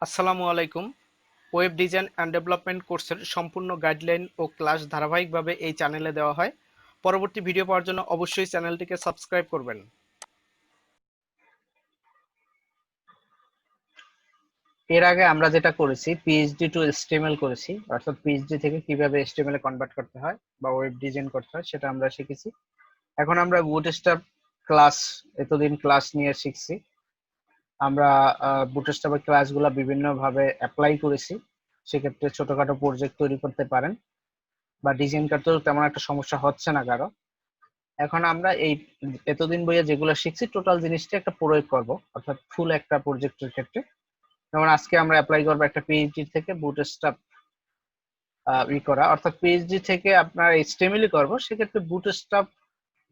আসসালামু আলাইকুম। Web design and development কোর্সের সম্পূর্ণ গাইডলাইন ও ক্লাস ধারাবাহিকভাবে এই চ্যানেলে দেওয়া হয়। পরবর্তী ভিডিও পাওয়ার জন্য অবশ্যই চ্যানেলটিকে সাবস্ক্রাইব করবেন। এর আগে আমরা যেটা করেছি পিএইচডি টু এচটিএমএল করেছি, অর্থাৎ পিএইচডি থেকে কিভাবে এচটিএমএল এ কনভার্ট করতে হয় বা ওয়েব ডিজাইন করতে হয় সেটা আমরা শিখেছি। এখন আমরা বুটস্ট্র্যাপ ক্লাস, এতদিন ক্লাস নিয়ে শিখছি। আমরা বুটস্ট্র্যাপের ক্লাসগুলো বিভিন্ন ভাবে অ্যাপ্লাই করেছি। সেক্ষেত্রে ছোটখাটো প্রজেক্ট তৈরি করতে পারেন বা ডিজাইন করতেও তেমন একটা সমস্যা হচ্ছে না কারো। এখন আমরা এই এতদিন বইয়ে যেগুলো শিখছি টোটাল জিনিসটা একটা প্রয়োগ করব, অর্থাৎ ফুল একটা প্রজেক্টের ক্ষেত্রে। যেমন আজকে আমরা অ্যাপ্লাই করবো একটা পিএইচডি থেকে বুটস্ট্র্যাপ করা, অর্থাৎ পিএইচডি থেকে আপনার এইচটিএমএল করবো, সেক্ষেত্রে বুটস্ট্র্যাপ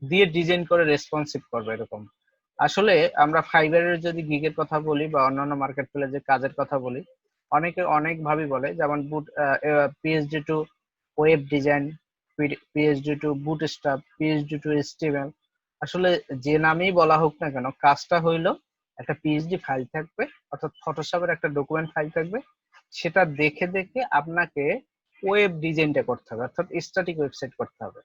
দিয়ে ডিজাইন করে রেসপন্সিভ করবো এরকম। আসলে আমরা ফাইবারের যদি গিগের কথা বলি বা অন্যান্য মার্কেট প্লেসে কাজের কথা বলি, অনেকে অনেক ভাবে বলে, যেমন PhD to web design, PhD to Bootstrap, PhD to HTML. আসলে যে নামেই বলা হোক না কেন, কাজটা হইলো একটা পিএইচডি ফাইল থাকবে, অর্থাৎ ফটোশপের একটা ডকুমেন্ট ফাইল থাকবে, সেটা দেখে দেখে আপনাকে ওয়েব ডিজাইনটা করতে হবে, অর্থাৎ স্ট্যাটিক ওয়েবসাইট করতে হবে।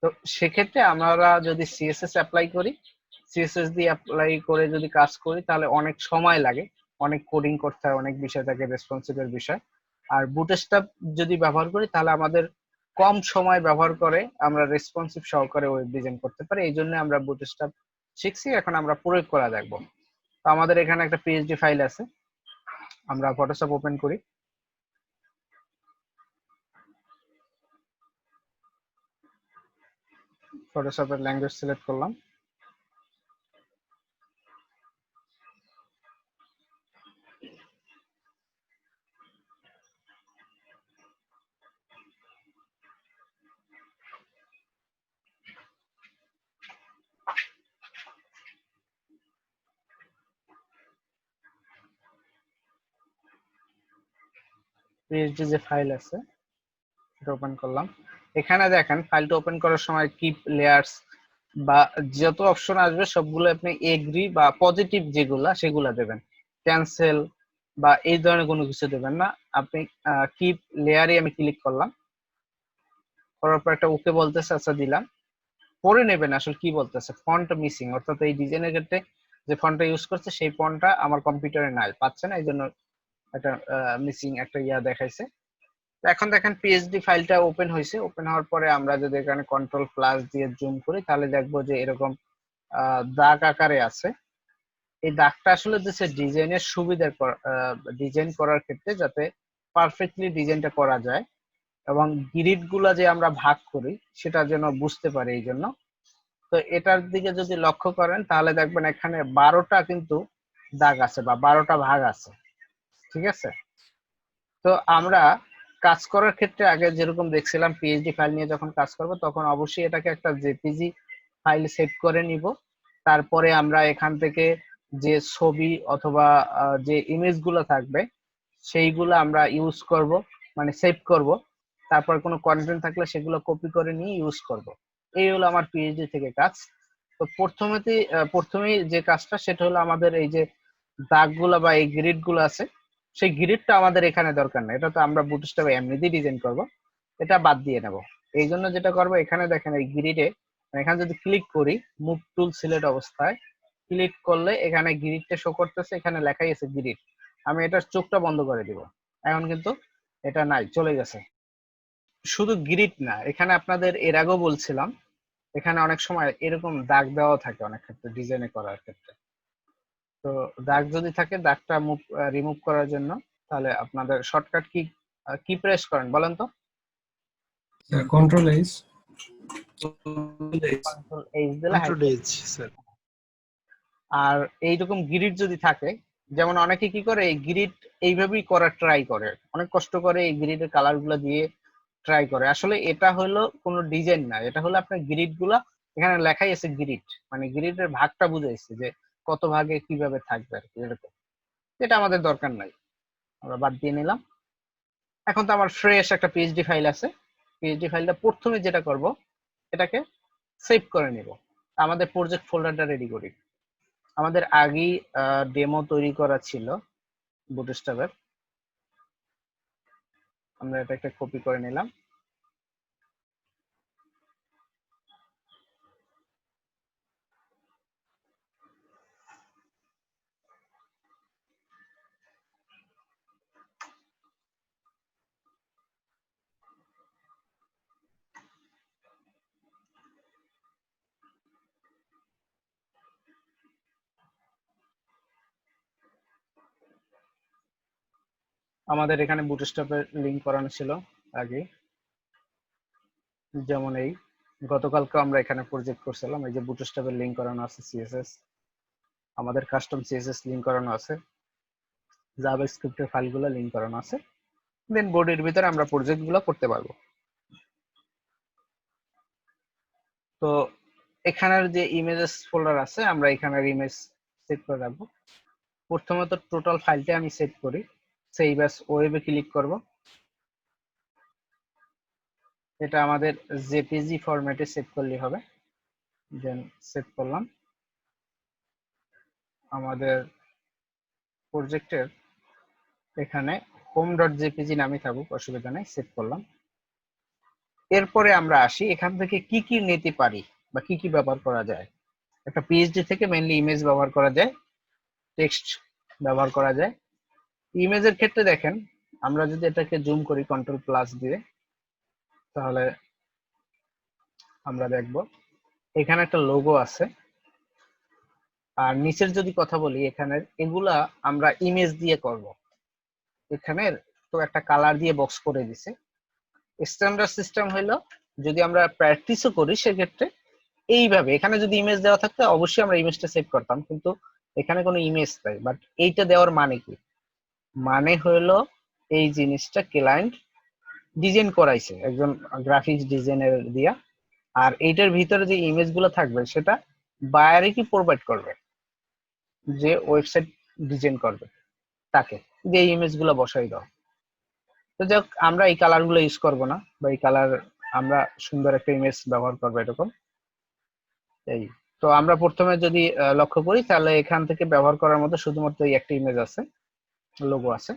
তো সেক্ষেত্রে আমরা যদি সিএসএস অ্যাপ্লাই করি, সিএসএস দিয়ে অ্যাপ্লাই করে যদি কাজ করি, তাহলে অনেক সময় লাগে, অনেক কোডিং করতে হয়, অনেক বিষয় থাকে, রেসপন্সিভের বিষয়। আর বুটস্ট্র্যাপ যদি ব্যবহার করি তাহলে আমাদের কম সময় ব্যবহার করে আমরা রেসপন্সিভ সহকারে ওয়েব ডিজাইন করতে পারি। এই জন্য আমরা বুটস্ট্র্যাপ শিখছি, এখন আমরা প্রয়োগ করা দেখবো। তো আমাদের এখানে একটা পিএইচডি ফাইল আছে, আমরা ফটোশপ ওপেন করি। ফটোশপের ল্যাঙ্গুয়েজ সিলেক্ট করলাম। পিএইচডি যে ফাইল আছে এটা ওপেন করলাম। এখানে দেখেন ফাইলটা ওপেন করার সময় কিপ লেয়ার্স বা যত অপশন আসবে সবগুলো আপনি এগ্রি বা পজিটিভ যেগুলা সেগুলা দেবেন, ক্যান্সেল বা এই ধরনের কোনো কিছু দেবেন না। আপনি কিপ লেয়ারে আমি ক্লিক করলাম, করার পর একটা ওকে বলতেছে, আচ্ছা দিলাম। পরে নেবেন আসলে কি বলতেছে, ফন্ট মিসিং, অর্থাৎ এই ডিজাইনের ক্ষেত্রে যে ফন্টটা ইউজ করছে সেই ফন্টটা আমার কম্পিউটারে নাই, পাচ্ছে না, এই জন্য একটা মিসিং একটা ইয়া দেখাইছে। এখন দেখেন পিএইচডি ফাইলটা ওপেন হয়েছে। ওপেন হওয়ার পরে আমরা যদি এখানে কন্ট্রোল প্লাস দিয়ে জুম করি তাহলে দেখবো যে এরকম দাগ আকারে আছে। এই দাগটা আসলে দিচ্ছে ডিজাইনের সুবিধার, ডিজাইন করার ক্ষেত্রে যাতে পারফেক্টলি ডিজাইনটা করা যায় এবং গ্রিড গুলা যে আমরা ভাগ করি সেটা যেন বুঝতে পারি, এই জন্য। তো এটার দিকে যদি লক্ষ্য করেন তাহলে দেখবেন এখানে 12টা কিন্তু দাগ আছে বা 12টা ভাগ আছে, ঠিক আছে। তো আমরা কাজ করার ক্ষেত্রে আগে যেরকম দেখছিলাম, পিএইচডি ফাইল নিয়ে যখন কাজ করব তখন অবশ্যই এটাকে একটা জেপিজি ফাইল সেভ করে নিব। তারপরে আমরা এখান থেকে যে ছবি অথবা যে ইমেজগুলো থাকবে সেইগুলো আমরা ইউজ করব, মানে সেভ করব। তারপর কোনো কন্টেন্ট থাকলে সেগুলো কপি করে নিয়ে ইউজ করব। এই হলো আমার পিএইচডি থেকে কাজ। তো প্রথমেই যে কাজটা সেটা হলো আমাদের এই যে দাগগুলো বা এই গ্রিড গুলো আছে, সেই গ্রিডটা আমাদের এখানে দরকার না, এটা তো আমরা বুটস্ট্র্যাপে এমনিতেই ডিজাইন করব, এটা বাদ দিয়ে নেব। এই জন্য যেটা করব, এখানে দেখেন এই গ্রিডে এখানে যদি ক্লিক করি, মুভ টুল সিলেক্ট অবস্থায় ক্লিক করলে এখানে গ্রিডটা শো করতেছে, এখানে লেখাই আছে গ্রিড। আমি এটার চোখটা বন্ধ করে দিব, এখন কিন্তু এটা নাই, চলে গেছে। শুধু গ্রিড না, এখানে আপনাদের এর আগেও বলছিলাম, এখানে অনেক সময় এরকম দাগ দেওয়া থাকে অনেক ক্ষেত্রে ডিজাইনে করার ক্ষেত্রে। তো দাগ যদি থাকে, দাগটা রিমুভ করার জন্য তাহলে আপনাদের শর্টকাট কি কি প্রেস করেন বলেন তো? Control H. কন্ট্রোল এইচ দিলে স্যার। আর এইরকম গ্রিড যদি থাকে, যেমন অনেকে কি করে এই গ্রিড এইভাবেই করার ট্রাই করে, অনেক কষ্ট করে এই গ্রিডের কালার গুলো দিয়ে ট্রাই করে। আসলে এটা হলো কোনো ডিজাইন না, এটা হলো আপনার গ্রিড গুলা, এখানে লেখাই আছে গ্রিড, মানে গ্রিডের ভাগটা বুঝাইছে যে কত ভাগে কিভাবে থাকবে আর কি, এরকম। এটা আমাদের দরকার নাই, আমরা বাদ দিয়ে নিলাম। এখন তো আমার ফ্রেশ একটা পিএইচডি ফাইল আছে। পিএইচডি ফাইলটা প্রথমে যেটা করব, এটাকে সেভ করে নিব। আমাদের প্রজেক্ট ফোল্ডারটা রেডি করি। আমাদের আগেই ডেমো তৈরি করা ছিল, বুটস্ট্র্যাপের। আমরা এটা একটা কপি করে নিলাম। আমাদের এখানে বুটস্ট্র্যাপের লিংক করানো ছিল আগে, যেমন এই গতকালকে আমরা এখানে প্রজেক্ট করছিলাম। এই যে বুটস্ট্র্যাপের লিংক করানো আছে, সিএসএস, আমাদের কাস্টম সিএসএস লিংক করানো আছে, জাভাস্ক্রিপ্টের ফাইলগুলো লিংক করানো আছে। দেন বডির ভিতরে আমরা প্রজেক্টগুলো করতে পারবো। তো এখানের যে ইমেজেস ফোল্ডার আছে, আমরা এখানের ইমেজ সেট করে রাখবো। প্রথমত টোটাল ফাইলটা আমি সেট করি, সেভ অ্যাজ ওয়েবে ক্লিক করব। এটা আমাদের জেপিজি ফরম্যাটে সেভ করলে হবে। দেন সেভ করলাম। আমাদের প্রজেক্টের এখানে home.jpg নামে থাকুক, অসুবিধা নেই, সেভ করলাম। এরপরে আমরা আসি এখান থেকে কি কি নিতে পারি বা কি কি ব্যবহার করা যায়। একটা পিএইচডি থেকে মেইনলি ইমেজ ব্যবহার করা যায়, টেক্সট ব্যবহার করা যায়। ইমেজের ক্ষেত্রে দেখেন, আমরা যদি এটাকে জুম করি কন্ট্রোল প্লাস দিয়ে, তাহলে আমরা দেখব এখানে একটা লোগো আছে। আর নিচের যদি কথা বলি, এখানে এগুলা আমরা ইমেজ দিয়ে করব। এখানে তো একটা কালার দিয়ে বক্স করে দিছে। স্ট্যান্ডার্ড সিস্টেম হলো যদি আমরা প্র্যাকটিসও করি সেক্ষেত্রে এইভাবে, এখানে যদি ইমেজ দেওয়া থাকতো অবশ্যই আমরা ইমেজটা সেভ করতাম, কিন্তু এখানে কোনো ইমেজ নাই। বাট এইটা দেওয়ার মানে কি, মানে হলো এই জিনিসটা ক্লায়েন্ট ডিজাইন করাইছে একজন গ্রাফিক্স ডিজাইনার দিয়া, আর এইটার ভিতরে যে ইমেজগুলো থাকবে সেটা বায়ারে কি প্রোভাইড করবে, যে ওয়েবসাইট ডিজাইন করবে তাকে, যে এই ইমেজগুলো বসাই দাও। তো যাক, আমরা এই কালারগুলো ইউজ করব না, বা এই কালার আমরা সুন্দর একটা ইমেজ ব্যবহার করবো এরকম। এই তো আমরা প্রথমে যদি লক্ষ্য করি, তাহলে এখান থেকে ব্যবহার করার মতো শুধুমাত্র এই একটা ইমেজ আছে, লোগো আছে।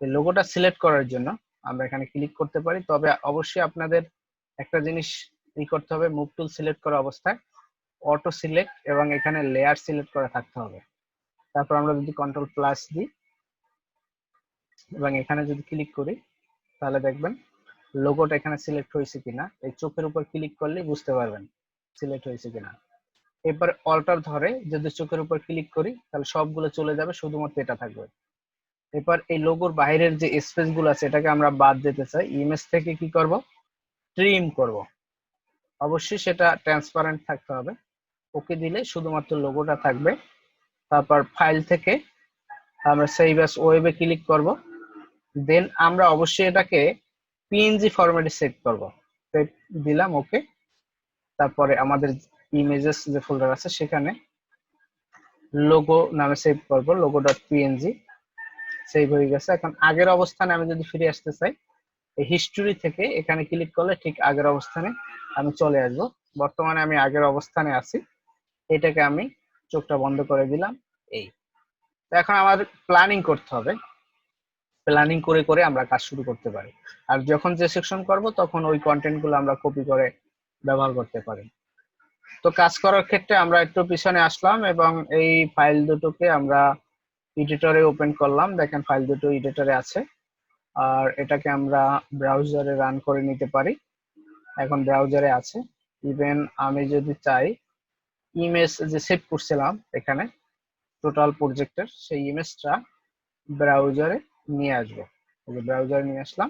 এই লোগোটা সিলেক্ট করার জন্য আমরা এখানে ক্লিক করতে পারি, তবে অবশ্যই আপনাদের একটা জিনিস ই করতে হবে, মুভ টুল সিলেক্ট করা অবস্থায় অটো সিলেক্ট এবং এখানে লেয়ার সিলেক্ট করা থাকতে হবে। তারপর আমরা যদি কন্ট্রোল প্লাস দিই এবং এখানে যদি ক্লিক করি, তাহলে দেখবেন লোগোটা এখানে সিলেক্ট হয়েছে কিনা। এই চোখের উপর ক্লিক করলেই বুঝতে পারবেন সিলেক্ট হয়েছে কিনা। এরপর অল্টার ধরে যদি চোখের উপর ক্লিক করি, তাহলে সবগুলো চলে যাবে, শুধুমাত্র এটা থাকবে। এরপর এই লোগোর বাইরের যে স্পেস গুলো আছে এটাকে আমরা বাদ দিতে চাই, ইমেজ থেকে কি করব, ট্রিম করব। অবশ্যই সেটা ট্রান্সপারেন্ট থাকতে হবে। ওকে দিলে শুধুমাত্র লোগোটা থাকবে। তারপর ফাইল থেকে আমরা সেভ অ্যাজ ওয়েবে ক্লিক করব। দেন আমরা অবশ্যই এটাকে পিএনজি ফরম্যাটে সেভ করব। সেভ দিলাম, ওকে। তারপরে আমাদের ইমেজেস যে ফোল্ডার আছে সেখানে লোগো নামে সেভ করব, logo.png। সেভ হয়ে গেছে। এখন আগের অবস্থানে আমি যদি ফিরে আসতে চাই, এই হিস্টোরি থেকে এখানে ক্লিক করলে ঠিক আগের অবস্থানে আমি চলে আসব। বর্তমানে আমি আগের অবস্থানে আছি, এটাকে আমি চোখটা বন্ধ করে দিলাম। এই তো এখন আমাদের প্ল্যানিং করতে হবে, প্ল্যানিং করে করে আমরা কাজ শুরু করতে পারি। আর যখন যে সেকশন করব তখন ওই কন্টেন্ট গুলো আমরা কপি করে ব্যবহার করতে পারি। তো কাজ করার ক্ষেত্রে আমরা একটু পিছনে আসলাম এবং এই ফাইল দুটোকে আমরা এডিটরে ওপেন করলাম। দেখেন ফাইল দুটো এডিটরে আছে, আর এটাকে আমরা ব্রাউজারে রান করে নিতে পারি। এখন ব্রাউজারে আছে। ইভেন আমি যদি চাই ইমেজ যে সেভ করছিলাম এখানে টোটাল প্রজেক্টের, সেই ইমেজটা ব্রাউজারে নিয়ে আসবো। এই যে ব্রাউজারে নিয়ে আসলাম,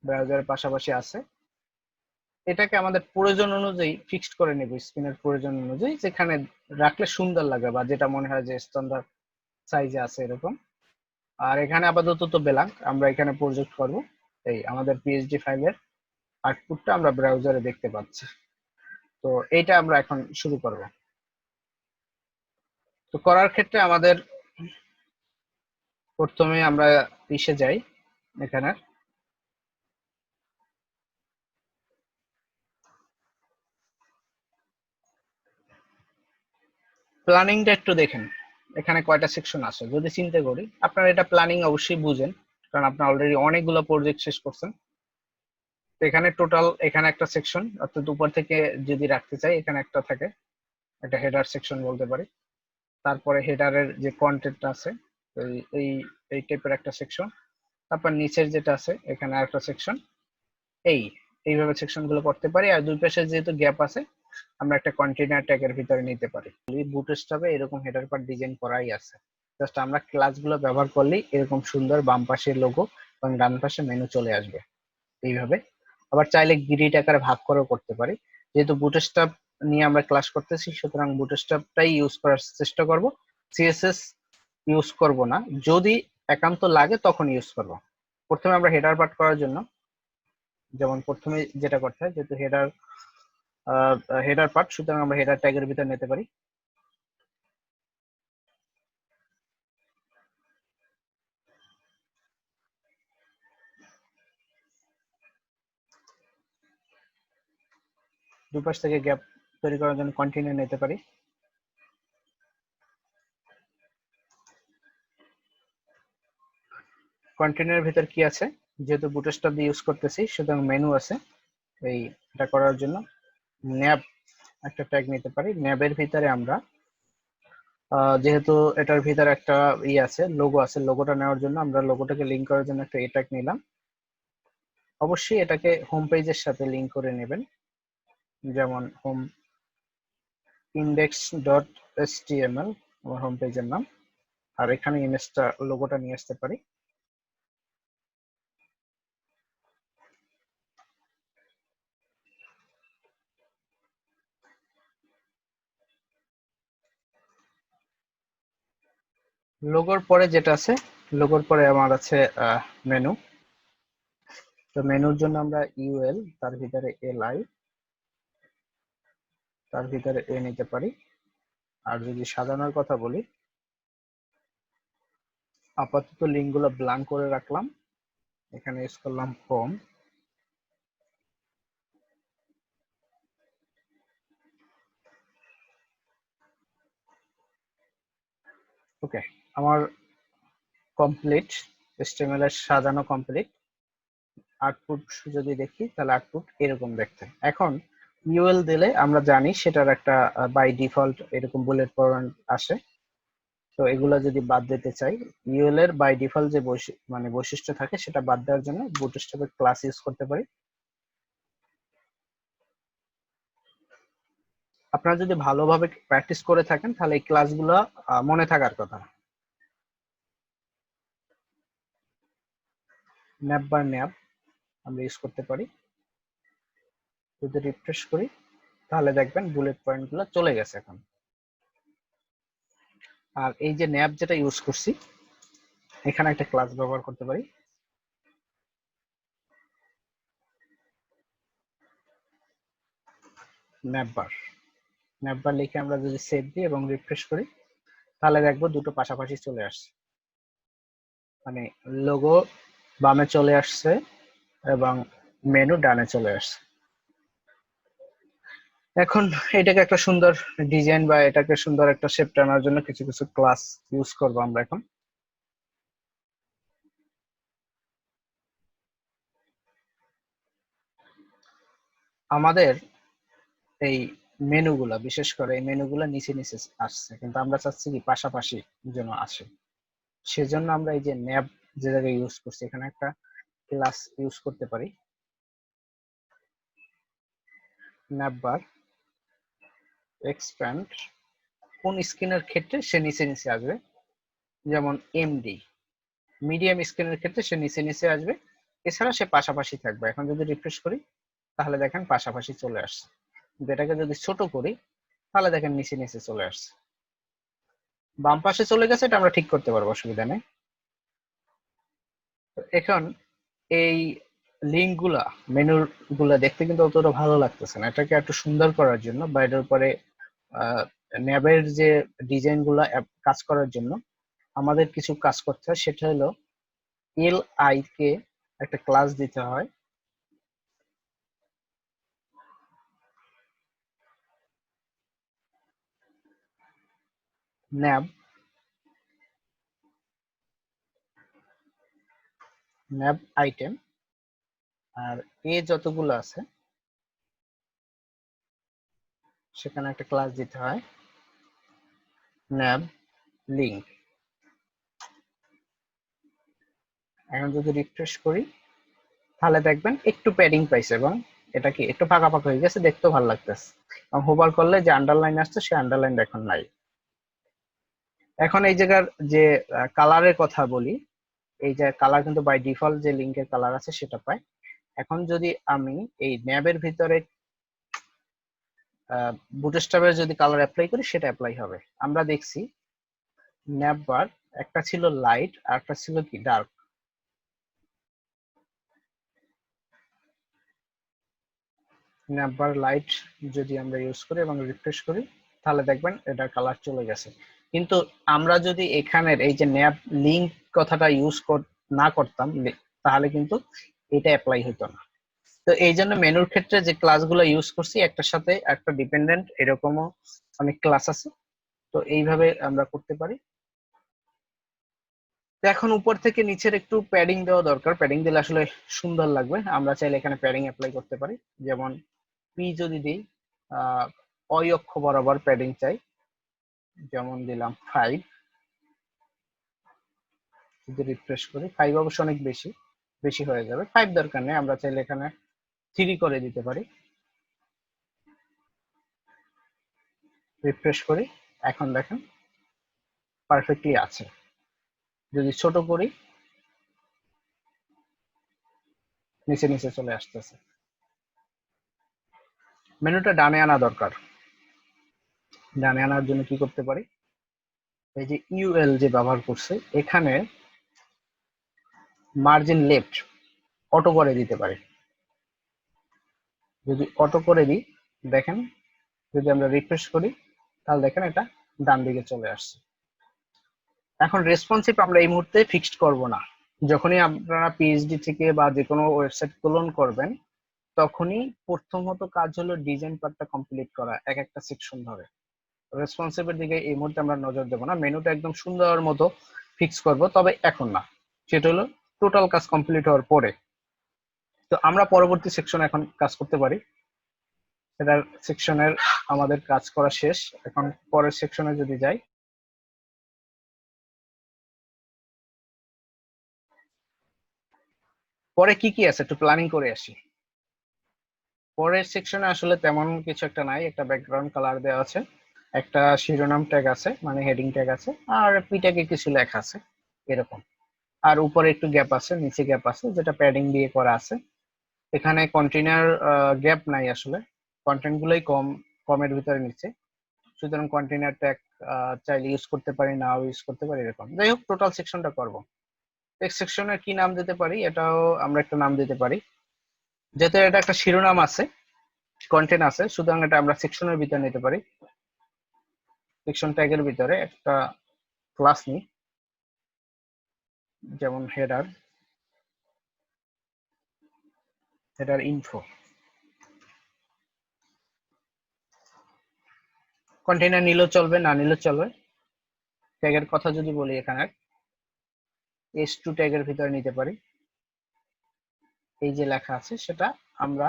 ব্রাউজারের পাশাপাশি আছে। এটাকে আমাদের প্রয়োজন অনুযায়ী ফিক্সড করে নেব, স্ক্রিনের প্রয়োজন অনুযায়ী যেখানে রাখলে সুন্দর লাগে বা যেটা মনে হয় যে স্ট্যান্ডার্ড সাইজে আছে এরকম। আর এখানে আপাতত তো ব্ল্যাঙ্ক, আমরা এখানে প্রজেক্ট করব। এই আমাদের পিএইচডি ফাইলের আউটপুটটা আমরা ব্রাউজারে দেখতে পাচ্ছি। তো এইটা আমরা এখন শুরু করব। তো করার ক্ষেত্রে আমাদের প্রথমে আমরা ইসে যাই, এখানে প্ল্যানিংটা একটু দেখেন। এখানে কয়টা সেকশন আছে যদি চিন্তা করি, আপনারা এটা প্ল্যানিং অবশ্যই বুঝেন, কারণ আপনারা অলরেডি অনেকগুলো প্রজেক্ট শেষ করছেন। তো এখানে টোটাল এখানে একটা সেকশন, অর্থাৎ উপর থেকে যদি রাখতে চাই এখানে একটা থাকে, একটা হেডার সেকশন বলতে পারি। তারপরে হেডারের যে কন্টেন্ট আছে এই এই এই টাইপের একটা সেকশন। তারপর নিচের যেটা আছে এখানে আরেকটা সেকশন। এইভাবে সেকশন গুলো করতে পারি। আর দুই পাশে যেহেতু গ্যাপ আছে, আমরা একটা কন্টেইনার ট্যাগের ভিতরে নিতে পারি। বুটস্ট্র্যাপে এরকম হেডার পার্ট ডিজাইন করাই আছে, জাস্ট আমরা ক্লাসগুলো ব্যবহার করলেই এরকম সুন্দর বাম পাশে লোগো এবং ডান পাশে মেনু চলে আসবে এইভাবে। আবার চাইলে গ্রিড আকারে ভাগ করেও করতে পারি। যেহেতু বুটস্ট্র্যাপ নিয়ে আমরা ক্লাস করতেছি, সুতরাং বুটস্ট্র্যাপটাই ইউজ করার চেষ্টা করব, সিএসএস ইউজ করব না, যদি একান্ত লাগে তখন ইউজ করব। প্রথমে আমরা হেডার পার্ট করার জন্য, যেমন প্রথমে যেটা করতে হয়, যেহেতু হেডার পার্ট, সুতরাং আমরা হেডার ট্যাগের ভিতর নিতে পারি। দুপাশ থেকে গ্যাপ তৈরি করার জন্য কন্টিনিউ নিতে পারি। কন্টেনারের ভিতর কি আছে, যেহেতু বুটস্ট্র্যাপ দিয়ে ইউজ করতেছি সুতরাং মেনু আছে। এটা করার জন্য ন্যাব একটা ট্যাগ নিতে পারি। ন্যাবের ভিতরে আমরা যেহেতু এটার ভিতরে একটা আছে, লোগো আছে, লোগোটা নেওয়ার জন্য আমরা লোগোটাকে লিংক করার জন্য একটা ট্যাগ নিলাম। অবশ্যই এটাকে হোম পেজের সাথে লিংক করে নেবেন, যেমন হোম index.html আমার হোম পেজের নাম। আর এখানে ইমেজটা লোগোটা নিয়ে আসতে পারি। লোগোর পরে যেটা আছে, লোগোর পরে আমার আছে মেনু। তো মেনুর জন্য আমরা ইউএল, তার ভিতরে এলআই, তার ভিতরে এ নিতে পারি। আর যদি সাজানোর কথা বলি, আপাতত লিঙ্কগুলো ব্ল্যাঙ্ক করে রাখলাম। এখানে ইউজ করলাম হোম। ওকে, আমার কমপ্লিট, HTML এর সাজানো কমপ্লিট। আউটপুট যদি দেখি তাহলে আউটপুট এরকম দেখতে। এখন ইউএল দিলে আমরা জানি সেটার একটা বাই ডিফল্ট এরকম বুলেট পয়েন্ট আসে। তো এগুলা যদি বাদ দিতে চাই, ইউএল এর বাই ডিফল্ট যে বৈশিষ্ট্য থাকে সেটা বাদ দেওয়ার জন্য বুটস্ট্র্যাপের ক্লাস ইউজ করতে পারি। আপনারা যদি ভালোভাবে প্র্যাকটিস করে থাকেন তাহলে এই ক্লাসগুলো মনে থাকার কথা। ন্যাপ বা ন্যাপ আমরা ইউজ করতে পারি। যদি রিফ্রেশ করি তাহলে দেখবেন বুলেট পয়েন্টগুলো চলে গেছে এখন। আর এই যে ন্যাপ যেটা ইউজ করছি, এখানে একটা ক্লাস ব্যবহার করতে পারি, ন্যাপ বার। ন্যাপ বার লিখে আমরা যদি সেভ দিই এবং রিফ্রেশ করি তাহলে দেখবো দুটো পাশাপাশি চলে আসছে, মানে লোগো বামে চলে আসছে এবং মেনু ডানে চলে আসছে। এখন এটাকে একটা সুন্দর ডিজাইন বা এটাকে সুন্দর একটা শেপ টানার জন্য কিছু কিছু ক্লাস ইউজ করবো আমরা এখন। আমাদের এই মেনুগুলা, বিশেষ করে এই মেনুগুলা নিচে নিচে আসছে, কিন্তু আমরা চাচ্ছি কি পাশাপাশি যেন আসে। সেজন্য আমরা এই যে ন্যাব যে জায়গায় ইউজ করছি এখানে একটা ক্লাস ইউজ করতে পারি, ন্যাব বার এক্সপ্যান্ড। কোন স্ক্রিনের ক্ষেত্রে সে নিচে নিচে আসবে, যেমন এমডি মিডিয়াম স্ক্রিনের ক্ষেত্রে সে নিচে নিচে আসবে, এছাড়া সে পাশাপাশি থাকবে। এখন যদি রিফ্রেশ করি তাহলে দেখেন পাশাপাশি চলে আসছে, কিন্তু এটাকে যদি ছোট করি তাহলে দেখেন নিচে নিচে চলে আসছে। বাম পাশে চলে গেছে, এটা আমরা ঠিক করতে পারবো, অসুবিধা নেই। এখন এই লিঙ্ক গুলা, মেনুর গুলা দেখতে কিন্তু অতটা ভালো লাগতেছে না। এটাকে একটু সুন্দর করার জন্য বা এটার উপরে ন্যাবের যে ডিজাইন গুলা কাজ করার জন্য আমাদের কিছু কাজ করতে হয়। সেটা হলো এল আই কে একটা ক্লাস দিতে হয়, ন্যাব ন্যাব আইটেম, আর এ যতগুলো আছে সেখানে একটা ক্লাস দিতে হয় ন্যাব লিঙ্ক। এখন যদি রিফ্রেশ করি তাহলে দেখবেন একটু প্যাডিং পাইছে এবং এটা কি একটু ফাঁকা ফাঁকা হয়ে গেছে, দেখতেও ভালো লাগতেছে। এবং হোভার করলে যে আন্ডারলাইন আসছে সেই আন্ডারলাইন এখন নাই। এখন এই জায়গার যে কালারের কথা বলি, এই যে কালার কিন্তু বাই ডিফল্ট যে লিঙ্কের কালার আছে সেটা পাই। এখন যদি আমি এই ন্যাবের ভিতরে বুটস্ট্র্যাপের যদি কালার অ্যাপ্লাই করি সেটা অ্যাপ্লাই হবে। আমরা দেখছি ন্যাব বার একটা ছিল লাইট আর একটা ছিল কি ডার্ক। ন্যাব বার লাইট যদি আমরা ইউজ করি এবং রিফ্রেশ করি তাহলে দেখবেন এটার কালার চলে গেছে। কিন্তু আমরা যদি এখানের এই যে ন্যাব লিঙ্ক কথাটা ইউজ না করতাম তাহলে কিন্তু এটা অ্যাপ্লাই হতো না। তো এই জন্য মেনুর ক্ষেত্রে যে ক্লাসগুলো ইউজ করছি একটার সাথে একটা ডিপেন্ডেন্ট এরকমও অনেক ক্লাস আছে। তো এইভাবে আমরা করতে পারি। তো এখন উপর থেকে নিচের একটু প্যাডিং দেওয়া দরকার, প্যাডিং দিলে আসলে সুন্দর লাগবে। আমরা চাইলে এখানে প্যাডিং অ্যাপ্লাই করতে পারি, যেমন পি যদি দিই অই অক্ষ বরাবর প্যাডিং চাই, যেমন দিলাম 5। যদি রিফ্রেশ করি 5 অবশ্য অনেক বেশি বেশি হয়ে যাবে, 5 দরকার নেই, আমরা চাইলে এখানে 3 করে দিতে পারি। রিফ্রেশ করি, এখন দেখেন পারফেক্টলি আছে। যদি ছোট করি নিচে নিচে চলে আসতেছে। মেনুটা ডানে আনা দরকার। ডানে আনার জন্য কি করতে পারি, এই যে ইউএল যে ব্যবহার করছে এখানে মার্জিন লেফট অটো করে দিতে পারি। যদি অটো করে দিই দেখেন, যদি আমরা রিফ্রেশ করি তাহলে দেখেন এটা ডান দিকে চলে আসছে। এখন রেসপন্সিভ আমরা এই মুহূর্তে ফিক্সড করব না। যখনই আপনারা পিএইচডি থেকে বা যে কোনো ওয়েবসাইট ক্লোন করবেন তখনই প্রথমত কাজ হলো ডিজাইন পার্টটা কমপ্লিট করা এক একটা সেকশন ধরে। রেসপন্সিভের দিকে এই মুহূর্তে আমরা নজর দেবো না, মেনুটা একদম সুন্দর মতো ফিক্স করব, তবে এখন না, সেটা হলো টোটাল কাজ কমপ্লিট হওয়ার পরে। তো আমরা পরবর্তী সেকশনে এখন কাজ করতে পারি। এটার সেকশনের আমাদের কাজ করা শেষ, এখন পরের সেকশনে যদি যাই পরে কি কি আছে একটু প্ল্যানিং করে আসি। পরের সেকশনে আসলে তেমন কিছু একটা নাই, একটা ব্যাকগ্রাউন্ড কালার দেওয়া আছে, একটা শিরোনাম ট্যাগ আছে মানে হেডিং ট্যাগ আছে, আর পি ট্যাগে কিছু লেখা আছে এরকম। আর উপরে একটু গ্যাপ আছে, নিচে গ্যাপ আছে যেটা প্যাডিং দিয়ে করা আছে। এখানে কন্টেইনার গ্যাপ নাই, আসলে কন্টেন্ট গুলোই কমের ভিতরে নিচ্ছে, সুতরাং কন্টেইনার ট্যাগ চাইলে ইউজ করতে পারি, নাও ইউজ করতে পারি এরকম। যাই হোক টোটাল সেকশনটা করব। টেক্সট সেকশনের কি নাম দিতে পারি, এটাও আমরা একটা নাম দিতে পারি। যেহেতু এটা একটা শিরোনাম আছে কন্টেন্ট আছে, সুতরাং এটা আমরা সেকশনের ভিতরে নিতে পারি। সেকশন ট্যাগের ভিতরে একটা ক্লাস নিই, যেমন হেডার ইনফো। কন্টেইনার নিলেও চলবে, না নিলেও চলবে। ট্যাগের কথা যদি বলি এখানে S2 ট্যাগের ভিতরে নিতে পারি। এই যে লেখা আছে সেটা আমরা